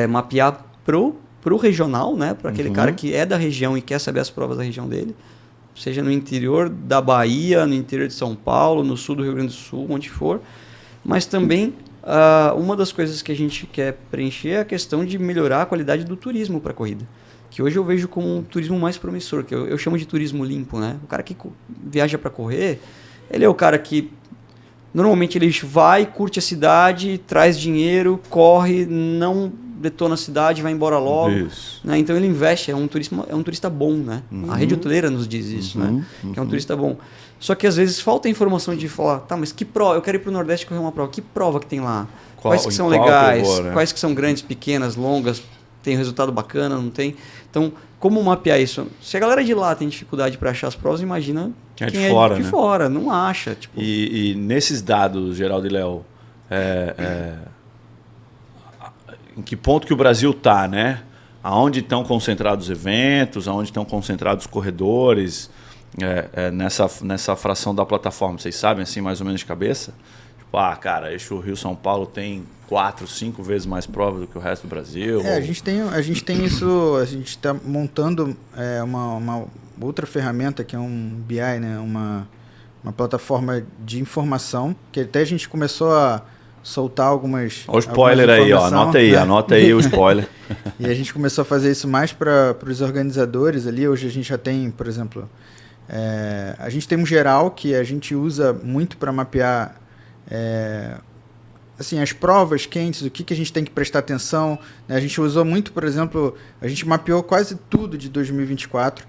mapear pro regional, né? Para aquele cara que é da região e quer saber as provas da região dele. Seja no interior da Bahia, no interior de São Paulo, no sul do Rio Grande do Sul, onde for. Mas também... uma das coisas que a gente quer preencher é a questão de melhorar a qualidade do turismo para a corrida. Que hoje eu vejo como um turismo mais promissor, que eu chamo de turismo limpo, né? O cara que viaja para correr, ele é o cara que normalmente ele vai, curte a cidade, traz dinheiro, corre, não detona a cidade, vai embora logo. Né? Então ele investe, é um turista bom, né? A rede hoteleira nos diz isso, né? Que é um turista bom. Só que às vezes falta a informação de falar, tá, mas que prova? Eu quero ir para o Nordeste correr uma prova. Que prova que tem lá? Quais que são legais? Né? Quais que são grandes, pequenas, longas? Tem resultado bacana, não tem? Então, como mapear isso? Se a galera de lá tem dificuldade para achar as provas, imagina quem é de fora, não acha. Tipo... E nesses dados, Geraldo e Léo, em que ponto que o Brasil está, né? Aonde estão concentrados os eventos, aonde estão concentrados os corredores, nessa fração da plataforma, vocês sabem assim mais ou menos de cabeça? Tipo, cara, eixo Rio-São Paulo tem 4, 5 vezes mais provas do que o resto do Brasil. A gente tem isso, a gente está montando uma outra ferramenta que é um BI, né? Uma plataforma de informação, que até a gente começou a soltar algumas... Olha o spoiler aí, ó, anota aí o spoiler. E a gente começou a fazer isso mais para os organizadores ali. Hoje a gente já tem, por exemplo... a gente tem um geral que a gente usa muito para mapear assim, as provas quentes, o que a gente tem que prestar atenção. Né? A gente usou muito, por exemplo, a gente mapeou quase tudo de 2024.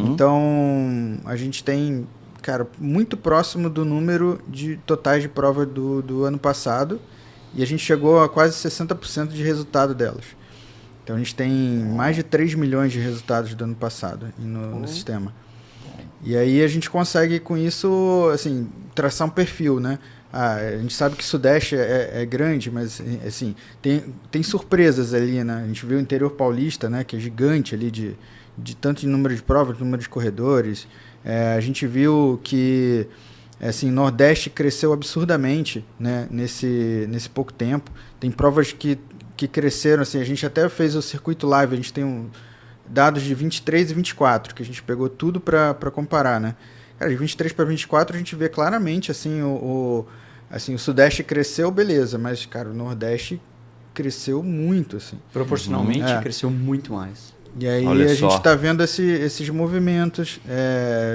Então, a gente tem cara, muito próximo do número de totais de prova do ano passado. E a gente chegou a quase 60% de resultado delas. Então a gente tem mais de 3 milhões de resultados do ano passado no sistema. E aí a gente consegue com isso, assim, traçar um perfil, né? A gente sabe que o Sudeste é grande, mas assim, tem surpresas ali, né? A gente viu o interior paulista, né, que é gigante ali de tanto de número de provas, de número de corredores. A gente viu que assim, Nordeste cresceu absurdamente, né, nesse pouco tempo. Tem provas que cresceram, assim, a gente até fez o circuito live, a gente tem dados de 23 e 24, que a gente pegou tudo para comparar, né? Cara, de 23 para 24 a gente vê claramente, assim, o Sudeste cresceu, beleza, mas, cara, o Nordeste cresceu muito, assim. Proporcionalmente, cresceu muito mais. E aí a gente está vendo esses movimentos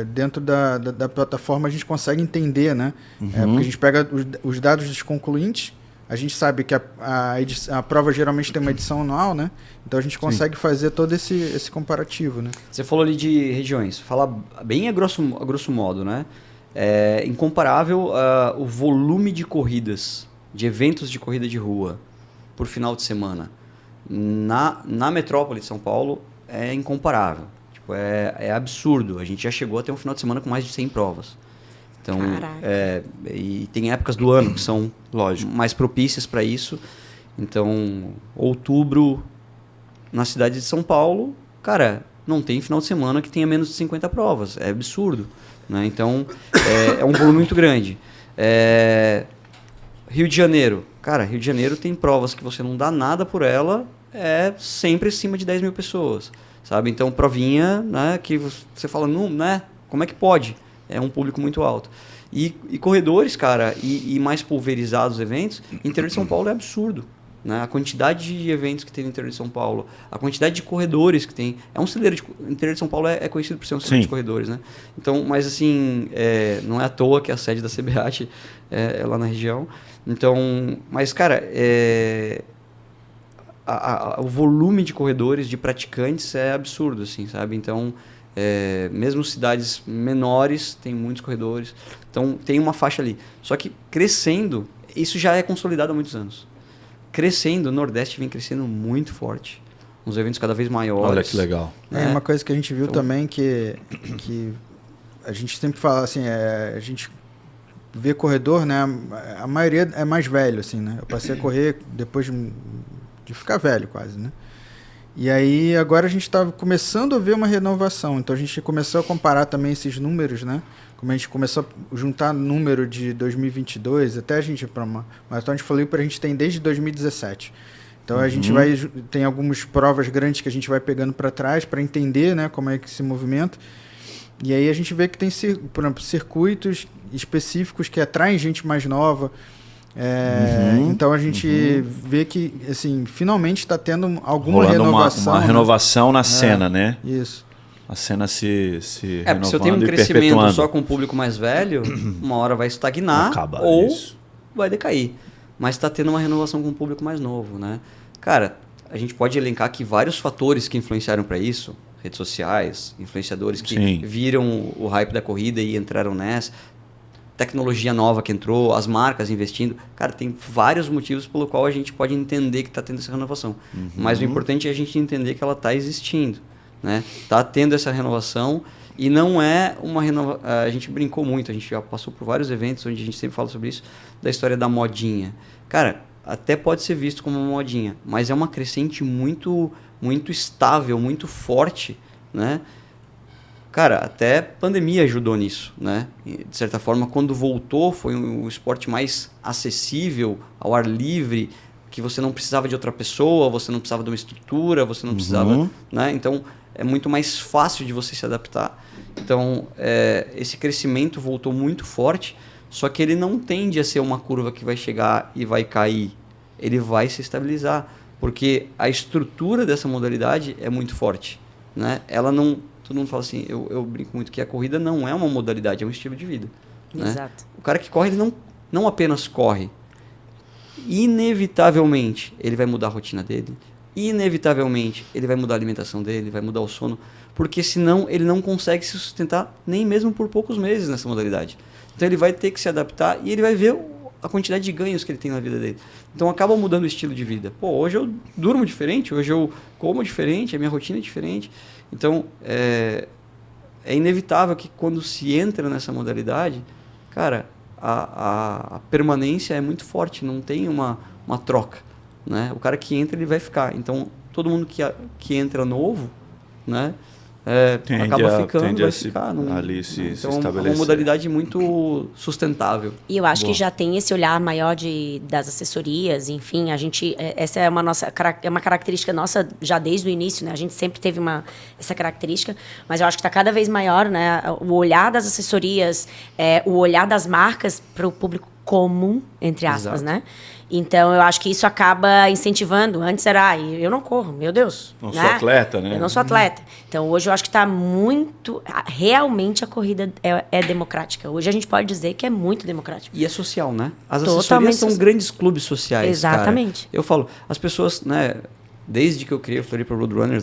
dentro da plataforma, a gente consegue entender, né? Porque a gente pega os dados dos concluintes, a gente sabe que a prova geralmente tem uma edição anual, né? Então a gente consegue fazer todo esse comparativo, né? Você falou ali de regiões, fala bem a grosso modo, né? É incomparável o volume de corridas, de eventos de corrida de rua por final de semana. Na metrópole de São Paulo é incomparável. Tipo, é absurdo. A gente já chegou a ter um final de semana com mais de 100 provas. Então, e tem épocas do ano que são mais propícias para isso. Então, outubro, na cidade de São Paulo, cara, não tem final de semana que tenha menos de 50 provas. É absurdo. Né? Então, é um volume muito grande. Rio de Janeiro. Cara, Rio de Janeiro tem provas que você não dá nada por ela, é sempre acima de 10 mil pessoas. Sabe? Então, provinha, né, que você fala, não, né? Como é que pode? É um público muito alto. E corredores, cara, e mais pulverizados eventos, interior de São Paulo é absurdo. Né? A quantidade de eventos que tem no interior de São Paulo, a quantidade de corredores que tem. É um celeiro o interior de São Paulo é conhecido por ser um celeiro de corredores, né? Então, mas assim, não é à toa que a sede da CBAT é lá na região. Então, mas, cara, o volume de corredores, de praticantes é absurdo, assim, sabe? Então, mesmo cidades menores tem muitos corredores, então tem uma faixa ali. Só que crescendo, isso já é consolidado há muitos anos. Crescendo, o Nordeste vem crescendo muito forte, uns eventos cada vez maiores. Olha que legal. Uma coisa que a gente viu também que a gente sempre fala assim, a gente vê corredor, né? A maioria é mais velho, assim, né? Eu passei a correr depois de ficar velho quase, né? E aí agora a gente está começando a ver uma renovação. Então a gente começou a comparar também esses números, né? Como a gente começou a juntar número de 2022, até a gente ir para uma maratona de Floripa, a gente tem desde 2017. Então a gente tem algumas provas grandes que a gente vai pegando para trás para entender, né, como é que se movimenta. E aí a gente vê que tem, por exemplo, circuitos específicos que atraem gente mais nova. Então a gente vê que, assim, finalmente está tendo alguma renovação. Uma renovação na cena, né? Isso. A cena se renovando porque se eu tenho um crescimento só com um público mais velho, uma hora vai estagnar ou vai decair. Mas está tendo uma renovação com um público mais novo, né? Cara, a gente pode elencar aqui vários fatores que influenciaram para isso. Redes sociais, influenciadores que viram o hype da corrida e entraram nessa. Tecnologia nova que entrou, as marcas investindo. Cara, tem vários motivos pelo qual a gente pode entender que está tendo essa renovação. Mas o importante é a gente entender que ela está existindo. Né? Tá tendo essa renovação e não é uma renovação. A gente brincou muito, a gente já passou por vários eventos onde a gente sempre fala sobre isso, da história da modinha. Cara, até pode ser visto como uma modinha, mas é uma crescente muito, muito estável, muito forte, né? Cara, até pandemia ajudou nisso, né? De certa forma, quando voltou, foi um esporte mais acessível, ao ar livre, que você não precisava de outra pessoa, você não precisava de uma estrutura, você não precisava, né? Então, é muito mais fácil de você se adaptar. Então, esse crescimento voltou muito forte, só que ele não tende a ser uma curva que vai chegar e vai cair. Ele vai se estabilizar, porque a estrutura dessa modalidade é muito forte, né? Ela não... Todo mundo fala assim, eu brinco muito que a corrida não é uma modalidade, é um estilo de vida. Né? Exato. O cara que corre, ele não apenas corre. Inevitavelmente, ele vai mudar a rotina dele, inevitavelmente, ele vai mudar a alimentação dele, vai mudar o sono, porque senão ele não consegue se sustentar nem mesmo por poucos meses nessa modalidade. Então ele vai ter que se adaptar e ele vai ver a quantidade de ganhos que ele tem na vida dele. Então acaba mudando o estilo de vida. Pô, hoje eu durmo diferente, hoje eu como diferente, a minha rotina é diferente. Então é inevitável que quando se entra nessa modalidade, cara, a permanência é muito forte, não tem uma troca, né? O cara que entra, ele vai ficar. Então todo mundo que entra novo, né? Acaba ficando, vai ficar. Ali se então estabelecer. É uma modalidade muito sustentável. E eu acho que já tem esse olhar maior das assessorias, enfim, essa é uma característica nossa já desde o início, né? A gente sempre teve essa característica, mas eu acho que está cada vez maior, né? O olhar das assessorias, o olhar das marcas para o público comum, entre aspas, né? Então, eu acho que isso acaba incentivando. Antes era, eu não corro, meu Deus. Não sou atleta, né? Eu não sou atleta. Então, hoje eu acho que está muito... Realmente a corrida é democrática. Hoje a gente pode dizer que é muito democrática. E é social, né? As Totalmente assessorias são grandes clubes sociais, Exatamente. Cara. Eu falo, as pessoas, né? Desde que eu criei o Floripa Roadrunners,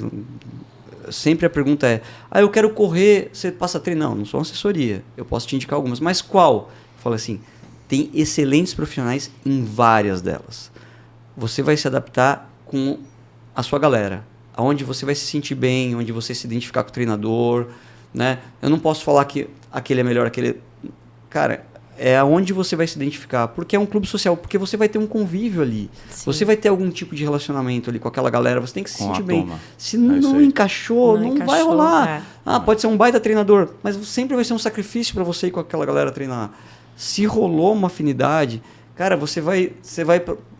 sempre a pergunta é, eu quero correr, você passa treino? Não sou uma assessoria. Eu posso te indicar algumas. Mas qual? Eu falo assim... Tem excelentes profissionais em várias delas. Você vai se adaptar com a sua galera. Onde você vai se sentir bem, onde você se identificar com o treinador, né? Eu não posso falar que aquele é melhor, aquele... Cara, é aonde você vai se identificar. Porque é um clube social, porque você vai ter um convívio ali. Sim. Você vai ter algum tipo de relacionamento ali com aquela galera, você tem que se sentir bem. Se não encaixou, não vai rolar. Pode ser um baita treinador, mas sempre vai ser um sacrifício para você ir com aquela galera treinar. Se rolou uma afinidade, cara, você vai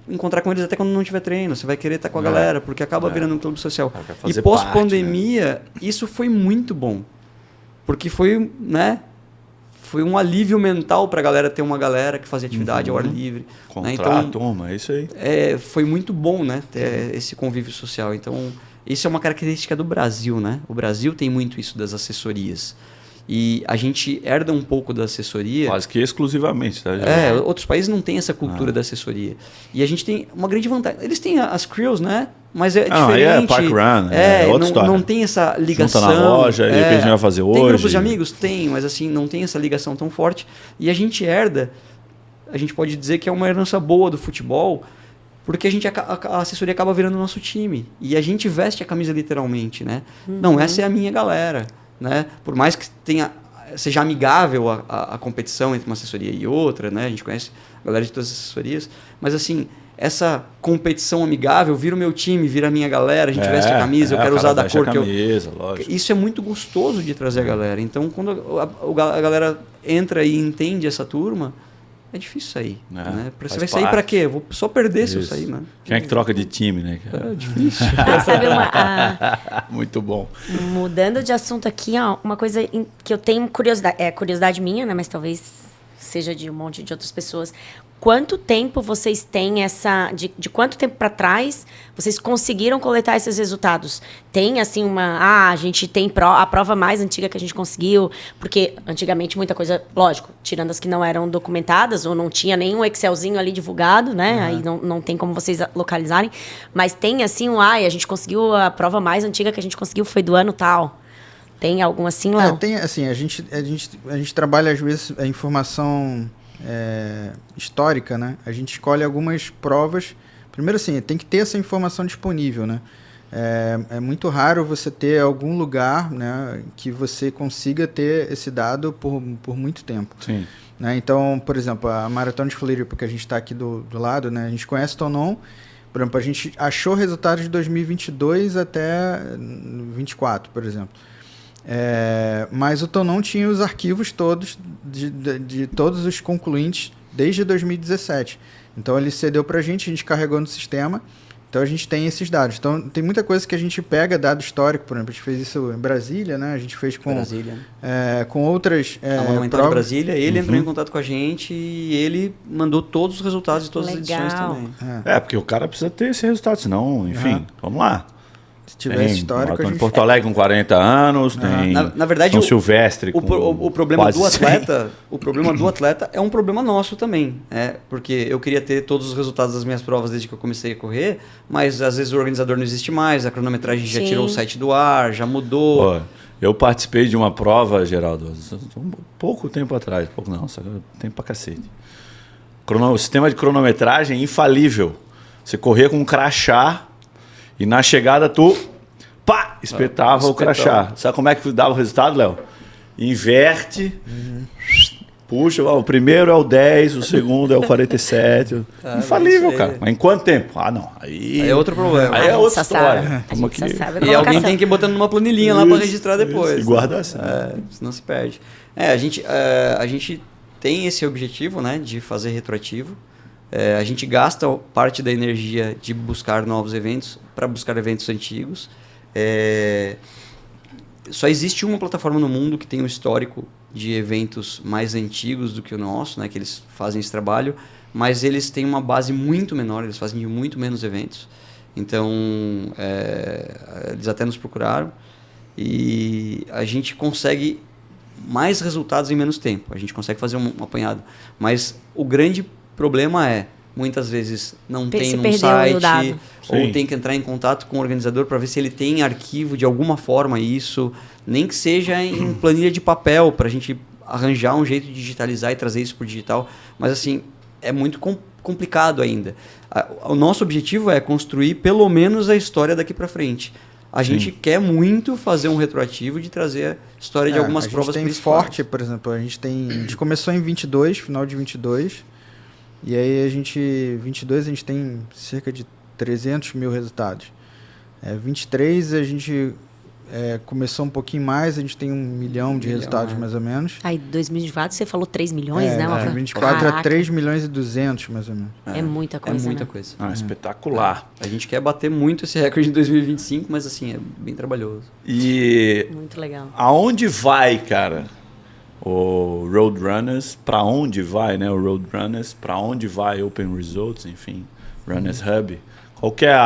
encontrar com eles até quando não tiver treino. Você vai querer estar com a galera, porque acaba virando um clube social. E pós-pandemia, isso foi muito bom. Porque foi, né? Foi um alívio mental para a galera ter uma galera que fazia atividade ao ar livre. Contrato, turma, é isso aí. Foi muito bom, né? Ter esse convívio social. Então, isso é uma característica do Brasil, né? O Brasil tem muito isso das assessorias. E a gente herda um pouco da assessoria. Quase que exclusivamente, tá? Outros países não têm essa cultura da assessoria. E a gente tem uma grande vantagem. Eles têm as crews, né? Mas é diferente. Aí é park run, outra história. Não tem essa ligação. Junta na loja, e o que a gente vai fazer hoje. Tem grupos de amigos? Tem, mas assim, não tem essa ligação tão forte. E a gente a gente pode dizer que é uma herança boa do futebol, porque a assessoria acaba virando o nosso time. E a gente veste a camisa literalmente, né? Não, essa é a minha galera. Né? Por mais que seja amigável a competição entre uma assessoria e outra, né? A gente conhece a galera de todas as assessorias, mas assim, essa competição amigável vira o meu time, vira a minha galera, a gente veste a camisa, eu quero usar da cor que eu... Lógico. Isso é muito gostoso de trazer a galera. Então, quando a galera entra e entende essa turma, é difícil sair. Né? Você vai sair pra quê? Eu vou só perder se eu sair. Né? Quem é que troca de time, né? É difícil. Sabe Muito bom. Mudando de assunto aqui, uma coisa que eu tenho curiosidade, curiosidade minha, né? Mas talvez seja de um monte de outras pessoas. Quanto tempo vocês têm de quanto tempo para trás vocês conseguiram coletar esses resultados? Tem assim a gente tem a prova mais antiga que a gente conseguiu, porque antigamente muita coisa, lógico, tirando as que não eram documentadas ou não tinha nenhum Excelzinho ali divulgado, né? Aí não tem como vocês localizarem, mas tem assim a gente conseguiu a prova mais antiga que a gente conseguiu foi do ano tal. Tem algum assim, Léo? Tem assim, a gente trabalha às vezes a informação histórica, né? A gente escolhe algumas provas. Primeiro, assim, tem que ter essa informação disponível, né? É muito raro você ter algum lugar, né, que você consiga ter esse dado por muito tempo. Sim. Né? Então, por exemplo, a Maratona de Floripa, que a gente está aqui do lado, né? A gente conhece o Tonon. Por exemplo, a gente achou resultados de 2022 até 2024, por exemplo. Mas o Tonon tinha os arquivos todos de todos os concluintes desde 2017. Então ele cedeu para a gente carregou no sistema. Então a gente tem esses dados. Então tem muita coisa que a gente pega dado histórico, por exemplo, a gente fez isso em Brasília, né? A gente fez com Brasília, com outras a Monumental de Brasília, ele entrou em contato com a gente e ele mandou todos os resultados de todas as edições também. Porque o cara precisa ter esse resultado, senão, enfim, vamos lá. Se tiver esse histórico, maratona a em gente... Porto Alegre com 40 anos, tem Na verdade, São Silvestre com o problema quase do 100. atleta, o problema do atleta é um problema nosso também, porque eu queria ter todos os resultados das minhas provas desde que eu comecei a correr, mas às vezes o organizador não existe mais, a cronometragem já Sim. tirou o site do ar, já mudou. Pô, eu participei de uma prova, Geraldo, pouco tempo atrás, pouco não, só tempo pra cacete. O sistema de cronometragem infalível. Você corria com um crachá e na chegada tu espetava o crachá. Sabe como é que dava o resultado, Léo? Inverte, puxa, o primeiro é o 10, o segundo é o 47. Infalível, cara. Mas em quanto tempo? Não, aí Aí é outro problema. Aí é outra só história. sabe. A gente só sabe a E alguém colocação. tem que ir botando numa planilhinha lá para registrar depois. E guardar assim. Senão se perde. A gente tem esse objetivo, né, de fazer retroativo. A gente gasta parte da energia de buscar novos eventos para buscar eventos antigos. Só existe uma plataforma no mundo que tem um histórico de eventos mais antigos do que o nosso, né, que eles fazem esse trabalho, mas eles têm uma base muito menor, eles fazem muito menos eventos. Então, eles até nos procuraram e a gente consegue mais resultados em menos tempo. A gente consegue fazer um apanhado. Mas o grande problema muitas vezes não tem um site, ou tem que entrar em contato com o organizador para ver se ele tem arquivo de alguma forma isso, nem que seja em planilha de papel, para a gente arranjar um jeito de digitalizar e trazer isso para o digital. Mas assim, é muito complicado ainda. O nosso objetivo é construir pelo menos a história daqui para frente. A gente quer muito fazer um retroativo de trazer a história de algumas provas principais. A gente tem Forte, por exemplo. A gente começou em 22, final de 22. E aí 22 a gente tem cerca de 300 mil resultados. 23 a gente começou um pouquinho mais, a gente tem 1 milhão de resultados mais ou menos. Aí 2024 você falou 3 milhões, né? 2024 é 3 milhões e 200 mais ou menos. É muita coisa, É muita né? coisa. Espetacular. A gente quer bater muito esse recorde em 2025, mas assim, é bem trabalhoso. E Muito legal. aonde vai, cara? O Roadrunners, para onde vai, né? O Roadrunners, para onde vai Open Results, enfim, Runners Hub. Qual que é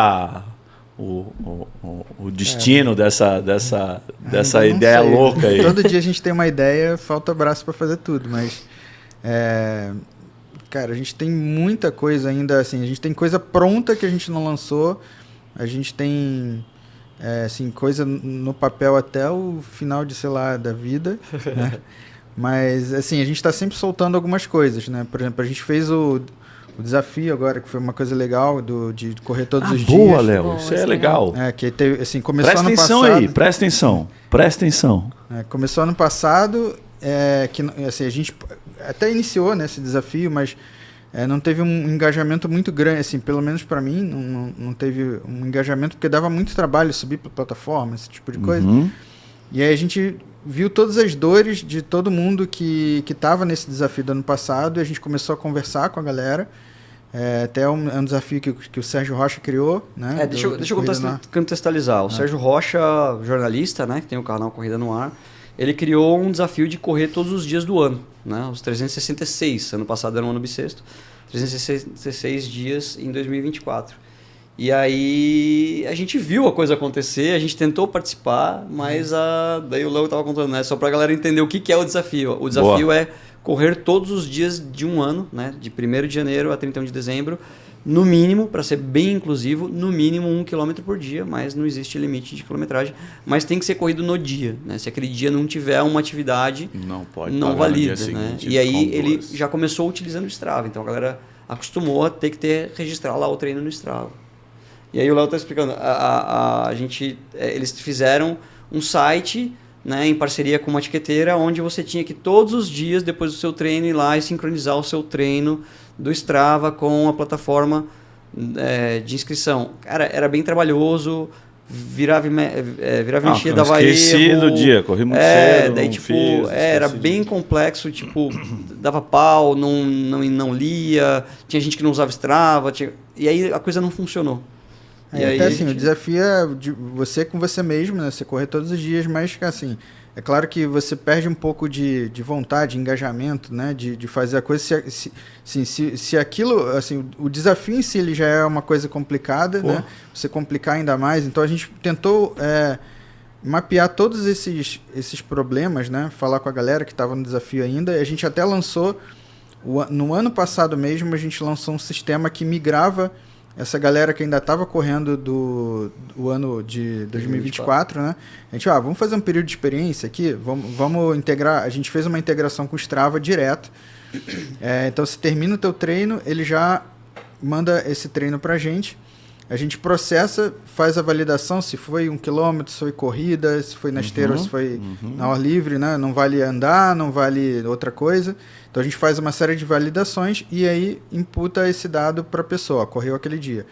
o destino dessa ideia louca aí? Todo dia a gente tem uma ideia, falta braço para fazer tudo, mas cara, a gente tem muita coisa ainda, assim, a gente tem coisa pronta que a gente não lançou, a gente tem assim, coisa no papel até o final de, sei lá, da vida, né? Mas, assim, a gente está sempre soltando algumas coisas, né? Por exemplo, a gente fez o desafio agora, que foi uma coisa legal de correr todos os dias. Boa, Léo. Isso é legal. Que teve, assim, começou presta ano atenção passado. aí, presta atenção. Presta atenção. Começou ano passado, que assim, a gente até iniciou, né, esse desafio, mas não teve um engajamento muito grande, assim, pelo menos para mim, não teve um engajamento, porque dava muito trabalho subir para a plataforma, esse tipo de coisa. E aí a gente viu todas as dores de todo mundo que estava nesse desafio do ano passado, e a gente começou a conversar com a galera. Até um desafio que o Sérgio Rocha criou, né? Deixa eu contextualizar. O Sérgio Rocha, jornalista, né, que tem o canal Corrida no Ar, ele criou um desafio de correr todos os dias do ano, né? Os 366. Ano passado era um ano bissexto. 366 dias em 2024. E aí a gente viu a coisa acontecer, a gente tentou participar, mas daí o Léo estava contando, né? Só para a galera entender o que é o desafio. O desafio é correr todos os dias de um ano, né? De 1º de janeiro a 31 de dezembro, no mínimo, para ser bem inclusivo, no mínimo 1 km por dia, mas não existe limite de quilometragem. Mas tem que ser corrido no dia, né? Se aquele dia não tiver uma atividade, não valida, né? E aí ele já começou utilizando o Strava, então a galera acostumou a ter que registrar lá o treino no Strava. E aí o Léo está explicando, eles fizeram um site, né, em parceria com uma etiqueteira, onde você tinha que todos os dias, depois do seu treino, ir lá e sincronizar o seu treino do Strava com a plataforma de inscrição. Cara, era bem trabalhoso, virava enchia, dava erro. Esqueci do dia, corri muito cedo, daí, era bem complexo, dava pau, não lia, tinha gente que não usava Strava, e aí a coisa não funcionou. Até assim, o desafio é de você com você mesmo, né? Você correr todos os dias, mas assim, É claro que você perde um pouco de vontade, de engajamento, né? De fazer a coisa. Se aquilo, assim, o desafio em si ele já é uma coisa complicada, né? Você complicar ainda mais. Então a gente tentou mapear todos esses problemas, né? Falar com a galera que estava no desafio ainda. E a gente até lançou, no ano passado mesmo, a gente lançou um sistema que migrava essa galera que ainda estava correndo do ano de 2024, né? A gente, vamos fazer um período de experiência aqui, vamos integrar, a gente fez uma integração com o Strava direto. Então, se termina o teu treino, ele já manda esse treino para a gente processa, faz a validação, se foi 1 quilômetro, se foi corrida, se foi na esteira ou se foi na ar livre, né? Não vale andar, não vale outra coisa. Então a gente faz uma série de validações e aí imputa esse dado para a pessoa, correu aquele dia.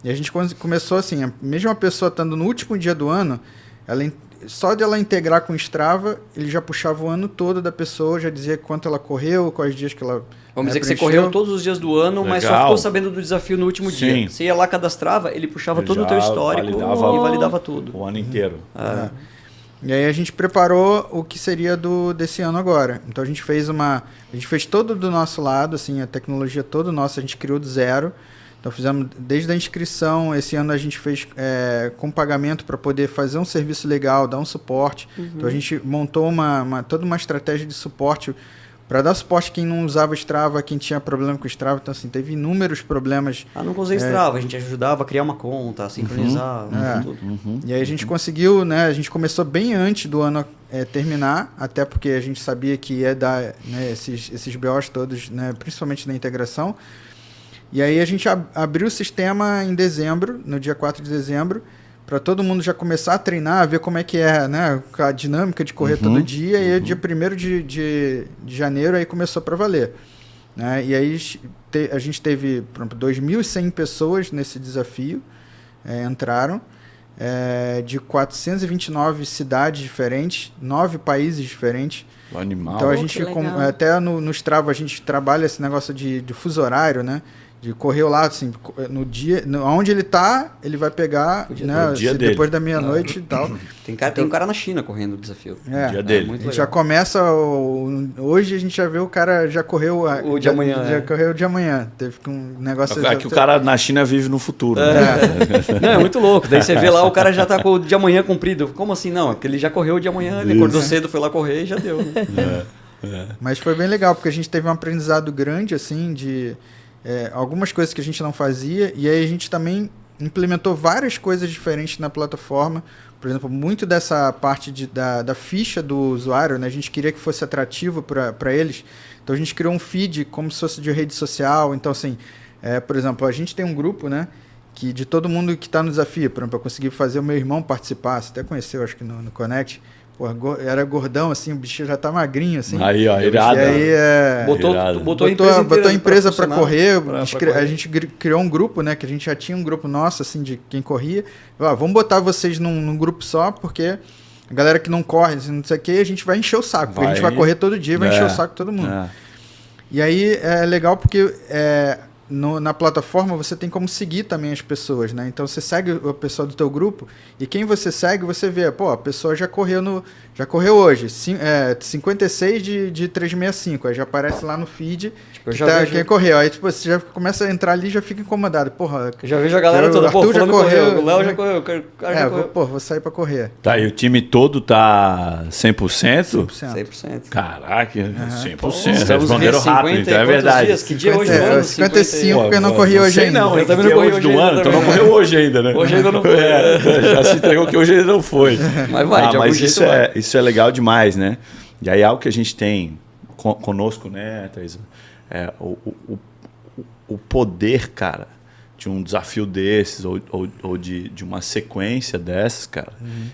E a gente começou assim, a mesma pessoa estando no último dia do ano, só de ela integrar com o Strava, ele já puxava o ano todo da pessoa, já dizia quanto ela correu, quais dias que ela Vamos dizer que você correu todos os dias do ano, mas só ficou sabendo do desafio no último dia. Você ia lá, cadastrava, ele puxava todo o teu histórico e validava tudo. O ano inteiro. E aí a gente preparou o que seria desse ano agora. Então a gente fez todo do nosso lado, assim, a tecnologia toda nossa, a gente criou do zero. Então fizemos desde a inscrição, esse ano a gente fez com pagamento para poder fazer um serviço legal, dar um suporte. Então a gente montou toda uma estratégia de suporte para dar suporte a quem não usava Strava, quem tinha problema com Strava. Então, assim, teve inúmeros problemas. Não usei Strava, a gente ajudava a criar uma conta, a sincronizar, tudo. E aí a gente conseguiu, né? A gente começou bem antes do ano terminar, até porque a gente sabia que ia dar, né, esses BOs todos, né, principalmente na integração. E aí a gente abriu o sistema em dezembro, no dia 4 de dezembro, para todo mundo já começar a treinar, ver como é que é, né, a dinâmica de correr todo dia. E aí, dia 1º de janeiro, aí começou para valer. Né? E aí a gente teve, por exemplo, 2.100 pessoas nesse desafio, entraram, de 429 cidades diferentes, 9 países diferentes. O animal. Então a gente, até no Strava, a gente trabalha esse negócio de fuso horário, né? De correr lá, assim, no dia, onde ele tá, ele vai pegar, né, depois da meia-noite e tal. Tem um cara na China correndo o desafio. O dia dele. A gente já começa, hoje a gente já vê o cara já correu o de amanhã. Já correu o de amanhã. Teve um negócio... que o cara na China vive no futuro. Não, é muito louco. Daí você vê lá, o cara já tá com o de amanhã cumprido. Como assim? Não, porque ele já correu o de amanhã, ele acordou cedo, foi lá correr e já deu. Né? Mas foi bem legal, porque a gente teve um aprendizado grande, assim, de... algumas coisas que a gente não fazia, e aí a gente também implementou várias coisas diferentes na plataforma. Por exemplo, muito dessa parte da ficha do usuário, né? A gente queria que fosse atrativo para eles, então a gente criou um feed como se fosse de rede social. Então, assim, por exemplo, a gente tem um grupo, né, que de todo mundo que está no desafio. Por exemplo, eu consegui fazer o meu irmão participar, você até conheceu, acho que no Connect. Pô, era gordão, assim, o bicho já tá magrinho, assim. Aí, ó, irado. E aí, botou a empresa para correr. A gente criou um grupo, né? Que a gente já tinha um grupo nosso, assim, de quem corria. Vamos botar vocês num grupo só, porque a galera que não corre, assim, não sei o que, a gente vai encher o saco. Porque a gente vai correr todo dia e vai encher o saco de todo mundo. E aí é legal porque... na plataforma você tem como seguir também as pessoas, né? Então você segue a pessoa do teu grupo e quem você segue, você vê, pô, a pessoa já correu hoje, 56 de 365, aí já aparece lá no feed quem correu. Aí tipo, você já começa a entrar ali e já fica incomodado. Porra, eu já vejo a galera toda, pô, já correu, o Léo já correu, o cara já correu. Vou sair pra correr. Tá, e o time todo tá 100%? 100%. Caraca, 100%. Estamos Responderam rápido, então é verdade. Dias? Que dia hoje do ano? 55, porque eu não corri hoje ainda. Não, eu também não corri hoje do ano, então não correu hoje ainda, né? Hoje ainda não foi. Já se entregou que hoje ainda não foi. Mas vai, de algum jeito vai. Isso é legal demais, né? E aí algo que a gente tem conosco, né, Thaís? O poder, cara, de um desafio desses ou de uma sequência dessas, cara,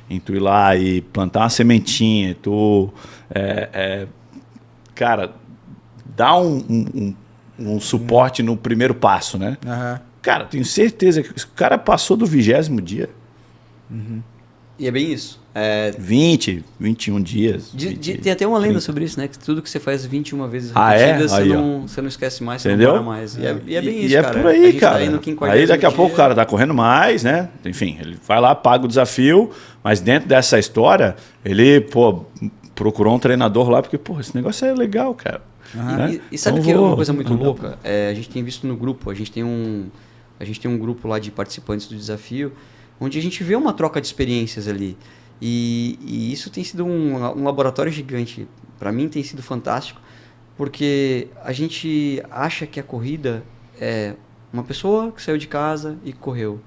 em tu ir lá e plantar uma sementinha, cara, dá um suporte no primeiro passo, né? Cara, tenho certeza que o cara passou do 20º dia. E é bem isso. 20, 21 dias. Tem até uma lenda 30. sobre isso, né? Que tudo que você faz 21 vezes Ah, é? repetidas, Aí, você não esquece mais, você Entendeu? não para mais. E é bem isso, E é cara. por A aí, gente tá cara. aí no 50º Aí daqui a dia. pouco o cara tá correndo mais, né? Enfim, ele vai lá, paga o desafio, mas dentro dessa história, ele, procurou um treinador lá, porque, esse negócio é legal, cara. Né? E sabe Então que é vou- uma coisa muito louca? A gente tem visto no grupo, a gente tem um grupo lá de participantes do desafio, onde a gente vê uma troca de experiências ali. E isso tem sido um laboratório gigante. Para mim tem sido fantástico, porque a gente acha que a corrida é uma pessoa que saiu de casa e correu.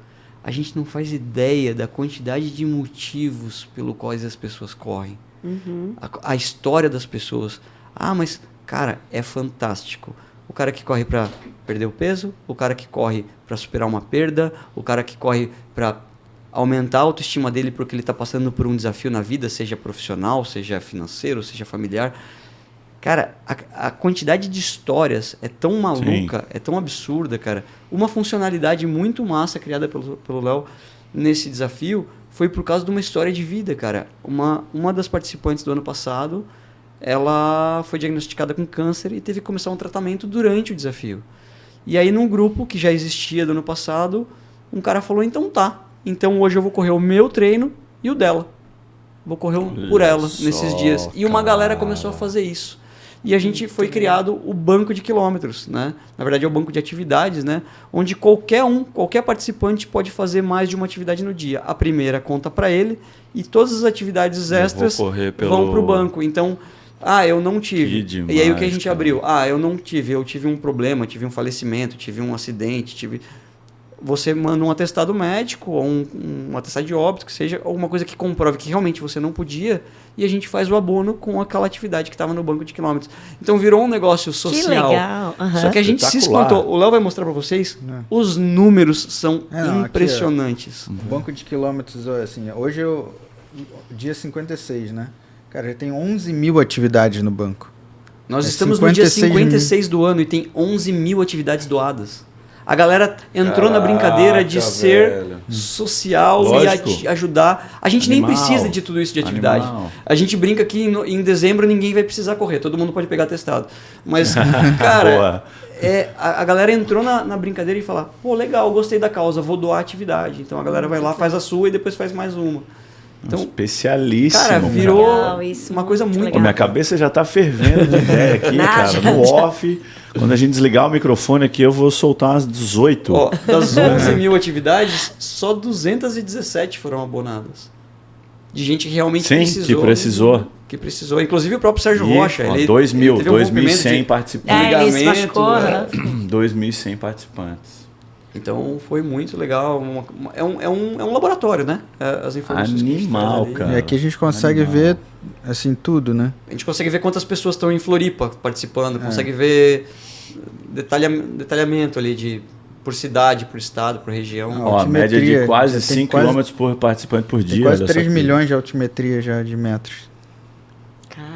A gente não faz ideia da quantidade de motivos pelo quais as pessoas correm. A história das pessoas. Mas, cara, é fantástico. O cara que corre para perder o peso, o cara que corre para superar uma perda, o cara que corre para aumentar a autoestima dele porque ele está passando por um desafio na vida, seja profissional, seja financeiro, seja familiar. Cara, a quantidade de histórias é tão maluca, é tão absurda, cara. Uma funcionalidade muito massa criada pelo Léo nesse desafio foi por causa de uma história de vida, cara. Uma das participantes do ano passado, ela foi diagnosticada com câncer e teve que começar um tratamento durante o desafio. E aí, num grupo que já existia do ano passado, um cara falou, então hoje eu vou correr o meu treino e o dela. Vou correr por ela nesses dias. E uma galera começou a fazer isso. E a gente foi criado o banco de quilômetros, né? Na verdade é o banco de atividades, né? Onde qualquer participante pode fazer mais de uma atividade no dia. A primeira conta para ele e todas as atividades extras vão para o banco. Então, eu não tive. Demais, e aí o que a gente cara. abriu? Eu não tive, eu tive um problema, tive um falecimento, tive um acidente, Você manda um atestado médico ou um atestado de óbito, que seja alguma coisa que comprove que realmente você não podia, e a gente faz o abono com aquela atividade que estava no banco de quilômetros. Então virou um negócio social. Que legal. Só que a gente se espantou. O Léo vai mostrar para vocês, os números são impressionantes. O banco de quilômetros, assim, hoje dia 56, né? Cara, já tem 11 mil atividades no banco. Nós estamos no dia 56 do ano e tem 11 mil atividades doadas. A galera entrou na brincadeira de ser social. Lógico. E ajudar. A gente nem precisa de tudo isso de atividade. A gente brinca que em dezembro ninguém vai precisar correr, todo mundo pode pegar atestado. Mas, cara, a galera entrou na brincadeira e fala, legal, gostei da causa, vou doar a atividade. Então a galera vai lá, faz a sua e depois faz mais uma. Então, especialíssimo. Cara, virou isso, uma coisa muito legal. Minha cabeça já tá fervendo de ideia aqui, cara. No off, quando a gente desligar o microfone aqui, eu vou soltar umas 18. Das 11 mil atividades, só 217 foram abonadas. De gente que realmente precisou. Que precisou. Inclusive o próprio Sérgio Rocha. 2.100 participantes. Ele se machucou, 2.100 participantes. Então foi muito legal. É um laboratório, né? As informações Animal, cara. E aqui a gente consegue ver assim tudo, né? A gente consegue ver quantas pessoas estão em Floripa participando, consegue ver detalhamento ali por cidade, por estado, por região. A média de quase 5 km por participante por dia. Quase 3 milhões de altimetria já de metros.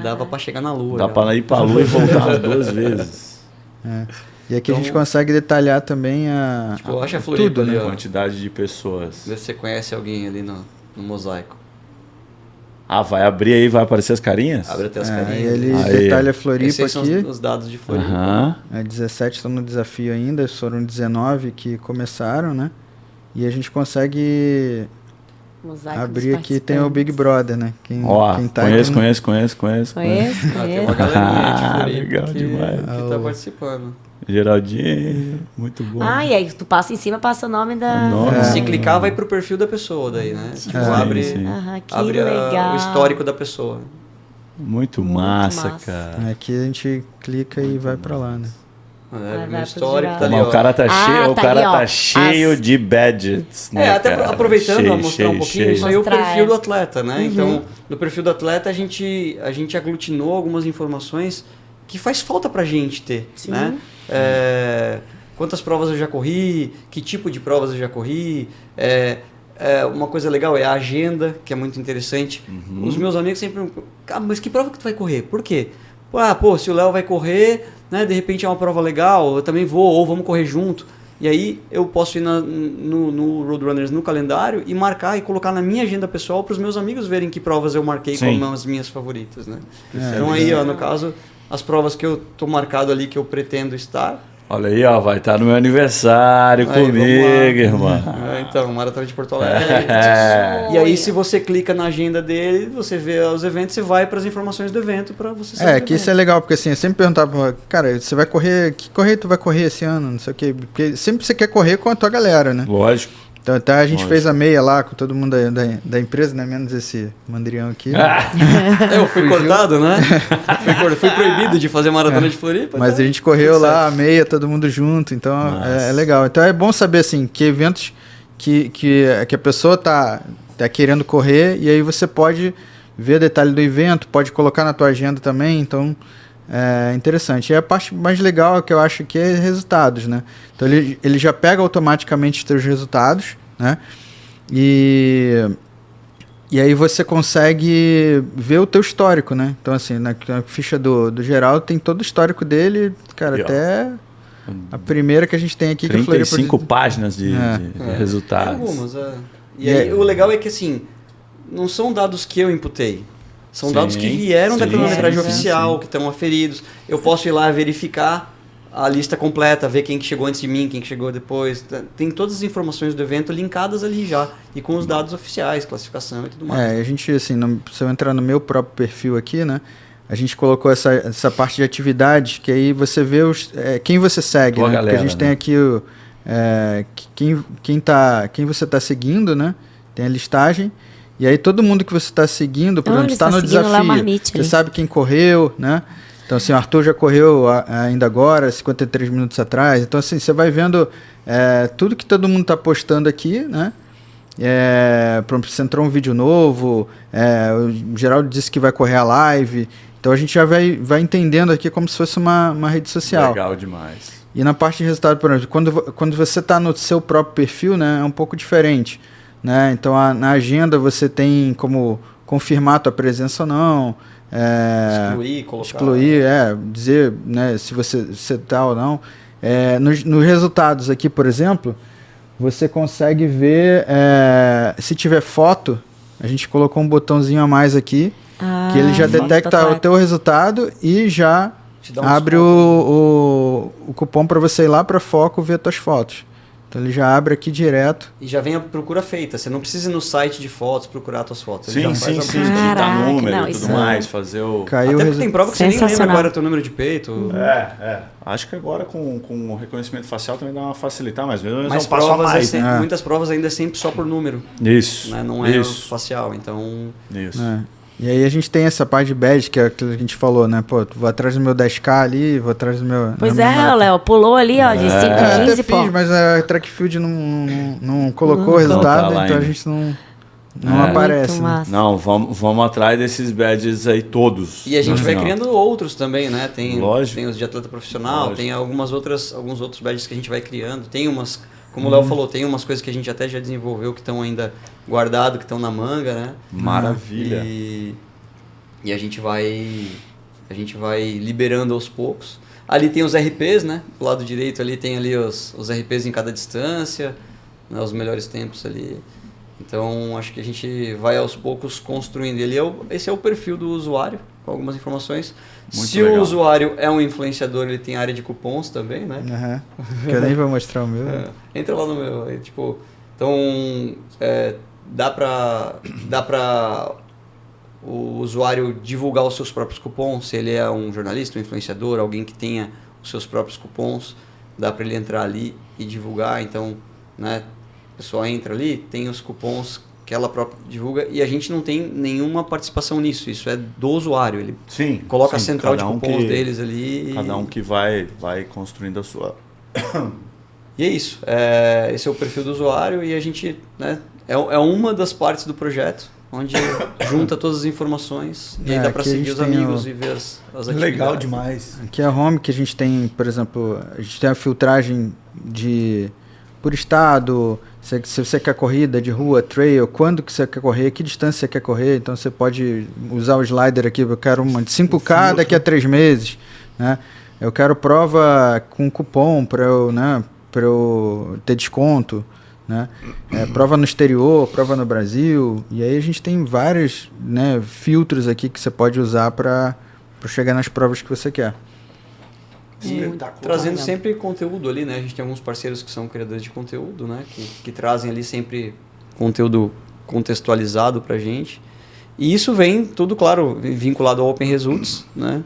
Dava para chegar na Lua. Dá para ir para a Lua e voltar umas 2 vezes. E aqui a gente consegue detalhar também tudo, né? A quantidade de pessoas. Vê se você conhece alguém ali no mosaico. Vai abrir aí, vai aparecer as carinhas? Abre até as carinhas. E ele detalha Floripa Esses aqui. são os dados de Floripa. 17 estão no desafio ainda, foram 19 que começaram, né? E a gente consegue abrir aqui, tem o Big Brother, né? Quem tá conheço. Tem uma galerinha de Floripa legal demais. que tá participando. Geraldinho, muito bom. E aí tu passa em cima, passa o nome da... Se clicar, vai pro perfil da pessoa daí, né? Tipo, abre legal. O histórico da pessoa. Muito massa, cara. Aqui a gente clica e vai pra lá, né? No histórico tá ali, o cara tá cheio, tá cheio de badges, né? Até cara? aproveitando a mostrar um pouquinho, isso aí é o perfil do atleta, né? Uhum. Então, no perfil do atleta a gente aglutinou algumas informações que faz falta pra gente ter, né? Quantas provas eu já corri, que tipo de provas eu já corri, uma coisa legal é a agenda, que é muito interessante. Os meus amigos sempre perguntam, mas que prova que tu vai correr? Por quê? Se o Léo vai correr, né, de repente é uma prova legal, eu também vou, ou vamos correr junto. E aí eu posso ir no Roadrunners no calendário e marcar e colocar na minha agenda pessoal para os meus amigos verem que provas eu marquei como as minhas favoritas, né? Então aí, ó, no caso, as provas que eu tô marcado ali que eu pretendo estar. Olha aí, ó, vai estar no meu aniversário aí, comigo, irmão. Então, Maratona de Porto Alegre. E aí, se você clica na agenda dele, você vê os eventos e vai para as informações do evento para você saber. Que isso é legal, porque assim, eu sempre perguntava, cara, você vai correr, que correia tu vai correr esse ano, não sei o quê, porque sempre você quer correr com a tua galera, né? Lógico. Então até a gente fez a meia lá com todo mundo da empresa, né? Menos esse mandrião aqui. Eu fui cortado, né? Fui proibido de fazer maratona de Floripa. Mas então, a gente correu lá a meia, todo mundo junto, então é legal. Então é bom saber assim, que eventos que a pessoa tá querendo correr, e aí você pode ver detalhe do evento, pode colocar na tua agenda também, então é interessante. E a parte mais legal que eu acho que é resultados, né? Então ele já pega automaticamente os teus resultados, né? E aí você consegue ver o teu histórico, né? Então assim, na ficha do Geraldo tem todo o histórico dele, cara, e, até a primeira que a gente tem aqui. 35 páginas de resultados. Algumas, E aí o legal é que assim, não são dados que eu imputei. São dados que vieram da cronometragem oficial, que estão aferidos. Eu posso ir lá verificar a lista completa, ver quem que chegou antes de mim, quem que chegou depois. Tem todas as informações do evento linkadas ali já. E com os dados oficiais, classificação e tudo mais. A gente, assim, se eu entrar no meu próprio perfil aqui, né? A gente colocou essa parte de atividades, que aí você vê quem você segue, né? Galera, porque a gente tem aqui quem você está seguindo, né? Tem a listagem. E aí todo mundo que você está seguindo, por exemplo, está no desafio, você sabe quem correu, né? Então assim, o Arthur já correu ainda agora, 53 minutos atrás. Então assim, você vai vendo tudo que todo mundo está postando aqui, né? Por exemplo, se entrou um vídeo novo, o Geraldo disse que vai correr a live. Então a gente já vai entendendo aqui como se fosse uma rede social. Legal demais. E na parte de resultado, por exemplo, quando você está no seu próprio perfil, né, é um pouco diferente. Né? Então na agenda você tem como confirmar a tua presença ou não, excluir, dizer, né, se você está ou não. Nos resultados aqui, por exemplo, você consegue ver se tiver foto. A gente colocou um botãozinho a mais aqui, que ele já detecta o teu resultado e já abre o cupom para você ir lá para Foco ver as tuas fotos. Então ele já abre aqui direto. E já vem a procura feita. Você não precisa ir no site de fotos procurar as tuas fotos. Sim. Digitar número e tudo mais. Fazer o... Caiu até porque tem prova que você nem lembra agora o teu número de peito. Acho que agora com o reconhecimento facial também dá uma facilitar, mas mesmo mas provas muitas provas ainndo é sempre só por número. Isso. Né? Não é facial, então... Isso. E aí a gente tem essa parte de badge, que é aquilo que a gente falou, né? Pô, vou atrás do meu 10K ali, vou atrás do meu... Pois Léo, pulou ali, ó, de 5 a 15, pô. Mas a track field não colocou o resultado, então a gente não aparece. Né? Não, vamos atrás desses badges aí todos. E a gente vai criando outros também, né? Tem os de atleta profissional, Lógico. tem alguns outros badges que a gente vai criando. Tem umas, como o Léo falou, tem umas coisas que a gente até já desenvolveu que estão ainda guardado, que estão na manga, né? Maravilha. E a gente vai liberando aos poucos. Ali tem os RPs, né? Do lado direito ali tem ali os RPs em cada distância, né? Os melhores tempos ali. Então acho que a gente vai aos poucos construindo. Esse é o perfil do usuário, com algumas informações. Se o usuário é um influenciador, ele tem área de cupons também, né? Que eu nem vou mostrar o meu. Entra lá no meu. Então dá pra o usuário divulgar os seus próprios cupons. Se ele é um jornalista, um influenciador, alguém que tenha os seus próprios cupons, dá para ele entrar ali e divulgar. Então, né, a pessoa entra ali, tem os cupons que ela própria divulga e a gente não tem nenhuma participação nisso. Isso é do usuário. Ele coloca a central de cupons deles ali. Cada um que vai construindo a sua... E é isso. Esse é o perfil do usuário e a gente... Né, é uma das partes do projeto onde junta todas as informações e aí dá para seguir os amigos e ver as atividades. Legal demais. Aqui é a home que a gente tem, por exemplo, a gente tem a filtragem por estado, se você quer corrida de rua, trail, quando que você quer correr, que distância você quer correr, então você pode usar o slider aqui, eu quero uma de 5K daqui a 3 meses, né? Eu quero prova com cupom para eu, né, eu ter desconto, né? Prova no exterior, prova no Brasil, e aí a gente tem vários, né, filtros aqui que você pode usar para chegar nas provas que você quer. E trazendo sempre conteúdo ali, né? A gente tem alguns parceiros que são criadores de conteúdo, né? Que trazem ali sempre conteúdo contextualizado pra gente. E isso vem tudo, claro, vinculado ao Open Results, né?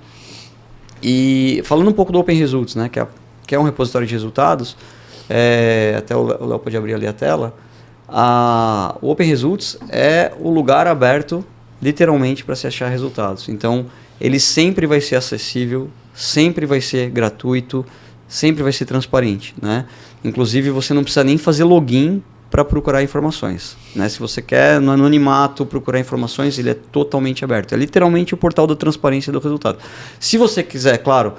E falando um pouco do Open Results, né? Que é um repositório de resultados, até o Léo pode abrir ali a tela. O Open Results é o lugar aberto, literalmente, para se achar resultados. Então, ele sempre vai ser acessível, sempre vai ser gratuito, sempre vai ser transparente, né? Inclusive, você não precisa nem fazer login para procurar informações, né? Se você quer no anonimato procurar informações, ele é totalmente aberto. É literalmente o portal da transparência do resultado. Se você quiser, claro,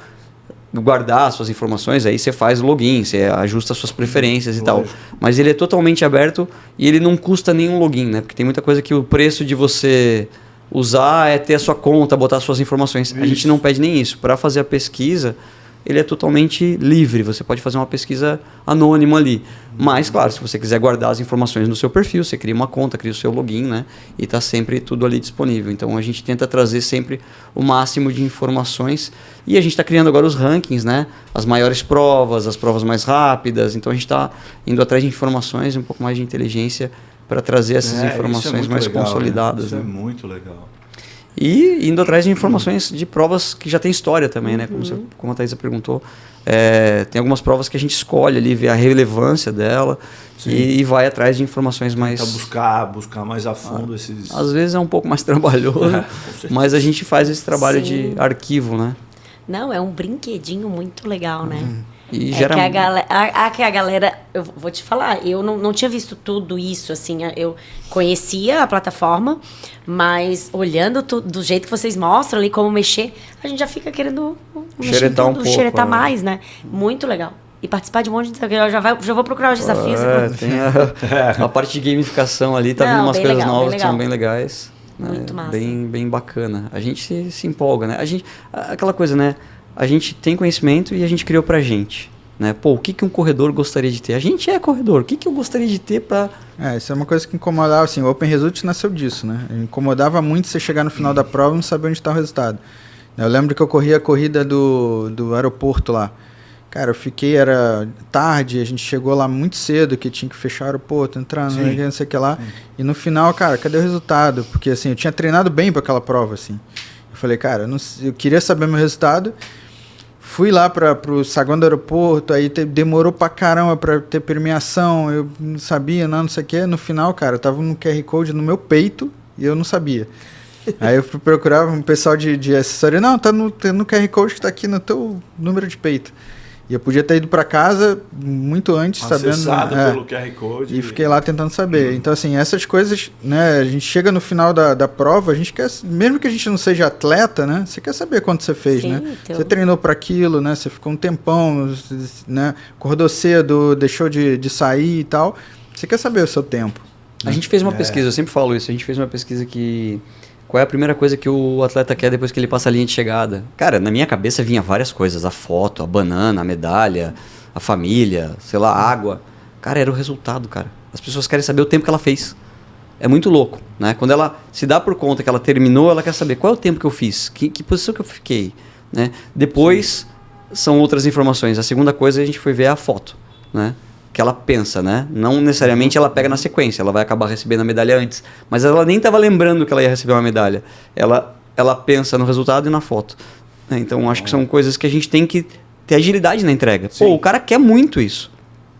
guardar suas informações, aí você faz o login, você ajusta suas preferências e tal. Mas ele é totalmente aberto e ele não custa nenhum login, né? Porque tem muita coisa que o preço de você usar é ter a sua conta, botar suas informações. Isso. A gente não pede nem isso. Para fazer a pesquisa, ele é totalmente livre. Você pode fazer uma pesquisa anônima ali. Mas, claro, se você quiser guardar as informações no seu perfil, você cria uma conta, cria o seu login, né? E está sempre tudo ali disponível. Então, a gente tenta trazer sempre o máximo de informações. E a gente está criando agora os rankings, né? As maiores provas, as provas mais rápidas. Então, a gente está indo atrás de informações, um pouco mais de inteligência para trazer essas informações mais legal, consolidadas. Né? Isso né? é muito legal. E indo atrás de informações de provas que já tem história também, né? Como a Thaisa perguntou. Tem algumas provas que a gente escolhe ali, vê a relevância dela e vai atrás de informações mais... Buscar mais a fundo esses... Às vezes é um pouco mais trabalhoso, mas a gente faz esse trabalho de arquivo, né? Não, é um brinquedinho muito legal, né? E que a galera, eu vou te falar, eu não tinha visto tudo isso, assim, eu conhecia a plataforma, mas olhando do jeito que vocês mostram ali, como mexer, a gente já fica querendo xeretar xeretar mais, né? Muito legal. E participar de um monte de desafios, eu já vou procurar os desafios. Tem a parte de gamificação ali, tá vindo umas coisas novas que são bem legais. Muito massa. Bem bacana. A gente se empolga, né? Aquela coisa, né? A gente tem conhecimento e a gente criou pra gente. Né? Pô, o que um corredor gostaria de ter? A gente é corredor. O que eu gostaria de ter pra... Isso é uma coisa que incomodava, assim, o Open Results nasceu disso, né? Incomodava muito você chegar no final da prova e não saber onde está o resultado. Eu lembro que eu corria a corrida do aeroporto lá. Cara, era tarde, a gente chegou lá muito cedo, que tinha que fechar o aeroporto, entrar, não sei o que lá. E no final, cara, cadê o resultado? Porque, assim, eu tinha treinado bem para aquela prova, assim. Eu falei, cara, eu queria saber meu resultado. Fui lá pro saguão do aeroporto, aí demorou pra caramba pra ter premiação, eu não sabia, não sei o que. No final, cara, tava um QR Code no meu peito e eu não sabia. Aí eu fui procurar um pessoal de assessoria, não, tá no QR Code que tá aqui no teu número de peito. E eu podia ter ido para casa muito antes, acessado pelo QR Code. E fiquei lá tentando saber. Então, assim, essas coisas, né? A gente chega no final da prova, a gente quer, mesmo que a gente não seja atleta, né? Você quer saber quanto você fez, né? Então... Você treinou para aquilo, né? Você ficou um tempão, né? Acordou cedo, deixou de sair e tal. Você quer saber o seu tempo. A gente fez uma pesquisa, eu sempre falo isso, a gente fez uma pesquisa que... Qual é a primeira coisa que o atleta quer depois que ele passa a linha de chegada? Cara, na minha cabeça vinha várias coisas. A foto, a banana, a medalha, a família, sei lá, a água. Cara, era o resultado, cara. As pessoas querem saber o tempo que ela fez. É muito louco, né? Quando ela se dá por conta que ela terminou, ela quer saber qual é o tempo que eu fiz, que posição que eu fiquei, né? Depois são outras informações. A segunda coisa a gente foi ver a foto, né? Que ela pensa, né? Não necessariamente ela pega na sequência, ela vai acabar recebendo a medalha antes, mas ela nem estava lembrando que ela ia receber uma medalha. Ela pensa no resultado e na foto. Então, acho que são coisas que a gente tem que ter agilidade na entrega. Pô, o cara quer muito isso.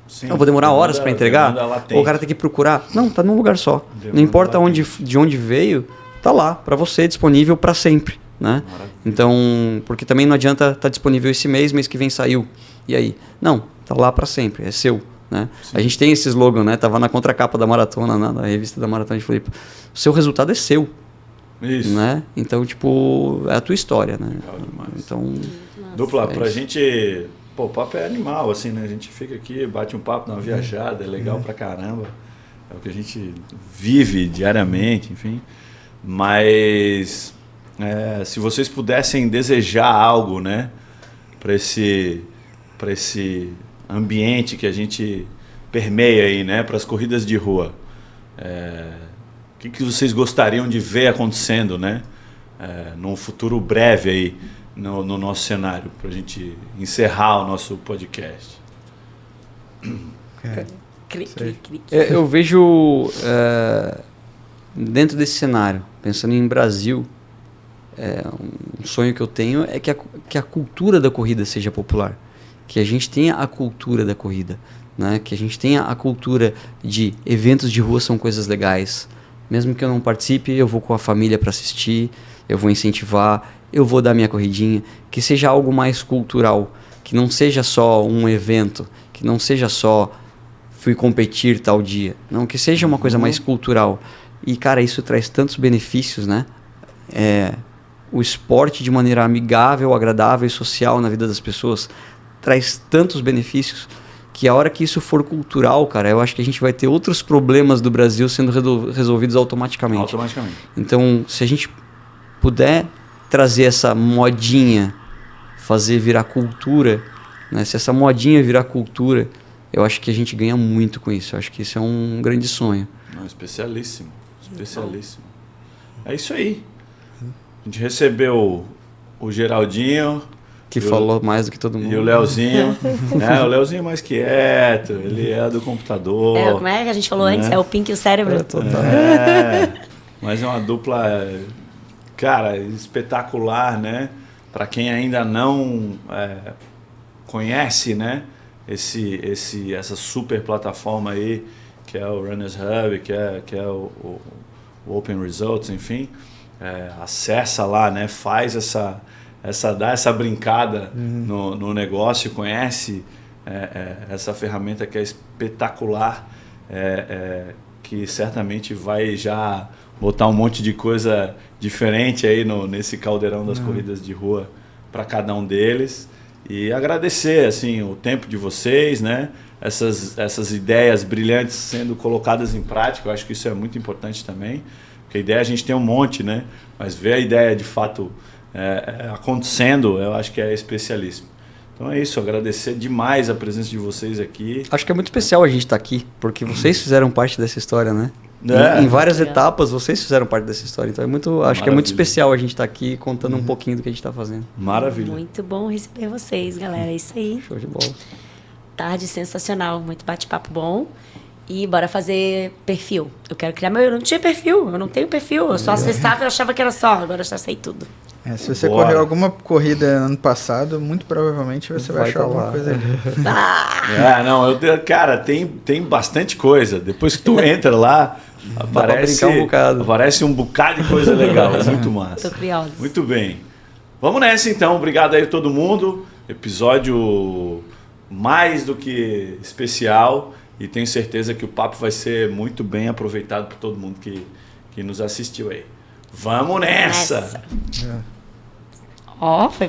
Sim, eu vou demorar horas para entregar? Ou o cara tem que procurar? Não, tá num lugar só. Não importa de onde veio, tá lá, para você, disponível para sempre. Né? Então, porque também não adianta estar disponível esse mês que vem saiu. E aí? Não, tá lá para sempre, é seu. Né? A gente tem esse slogan, né? Tava na contracapa da maratona, na revista da Maratona de Floripa. O seu resultado é seu. Isso. Né? Então, tipo, é a tua história, né? Então, Dupla, pra gente... Pô, o papo é animal, assim, né? A gente fica aqui, bate um papo, dá uma viajada, é legal pra caramba. É o que a gente vive diariamente, enfim. Mas se vocês pudessem desejar algo, né? Pra esse ambiente que a gente permeia aí, né, para as corridas de rua. O que vocês gostariam de ver acontecendo, né, num futuro breve aí no nosso cenário, para a gente encerrar o nosso podcast? Eu vejo dentro desse cenário, pensando em Brasil, um sonho que eu tenho é que a cultura da corrida seja popular, que a gente tenha a cultura da corrida, né? Que a gente tenha a cultura de eventos de rua são coisas legais, mesmo que eu não participe, eu vou com a família para assistir, eu vou incentivar, eu vou dar minha corridinha, que seja algo mais cultural, que não seja só um evento, que não seja só fui competir tal dia, não, que seja uma coisa mais cultural. E cara, isso traz tantos benefícios, né? O esporte de maneira amigável, agradável e social na vida das pessoas traz tantos benefícios que a hora que isso for cultural, cara, eu acho que a gente vai ter outros problemas do Brasil sendo resolvidos automaticamente. Então, se a gente puder trazer essa modinha, fazer virar cultura, né? Se essa modinha virar cultura, eu acho que a gente ganha muito com isso. Eu acho que isso é um grande sonho. Não, especialíssimo. É isso aí. A gente recebeu o Geraldinho, que falou mais do que todo mundo. E o Leozinho. O Leozinho é mais quieto, ele é do computador. Como é que a gente falou antes? É o Pink e o cérebro. Mas é uma dupla, cara, espetacular, né? Para quem ainda não conhece, né? Essa super plataforma aí, que é o Runners Hub, que é o Open Results, enfim. Acessa lá, né? Faz dá essa brincada no negócio, conhece essa ferramenta que é espetacular, que certamente vai já botar um monte de coisa diferente aí nesse caldeirão das corridas de rua para cada um deles. E agradecer assim, o tempo de vocês, né? Essas ideias brilhantes sendo colocadas em prática. Eu acho que isso é muito importante também, porque a ideia a gente tem um monte, né? Mas ver a ideia de fato acontecendo, eu acho que é especialíssimo. Então é isso, agradecer demais a presença de vocês aqui. Acho que é muito especial a gente estar aqui, porque vocês fizeram parte dessa história, né? Em várias etapas, vocês fizeram parte dessa história. Então acho que é muito especial a gente estar aqui contando um pouquinho do que a gente está fazendo. Maravilha. Muito bom receber vocês, galera. É isso aí. Show de bola. Tarde sensacional, muito bate-papo bom. E bora fazer perfil. Eu quero criar meu... Eu não tinha perfil, eu não tenho perfil. Eu só acessava e achava que era só. Agora eu já sei tudo. Se você correu alguma corrida ano passado, muito provavelmente você vai achar alguma coisa ali. Cara, tem bastante coisa. Depois que tu entra lá, aparece um bocado de coisa legal. É muito massa. Tô curiosa. Muito bem. Vamos nessa então. Obrigado aí a todo mundo. Episódio mais do que especial. E tenho certeza que o papo vai ser muito bem aproveitado por todo mundo que nos assistiu aí. Vamos nessa! Foi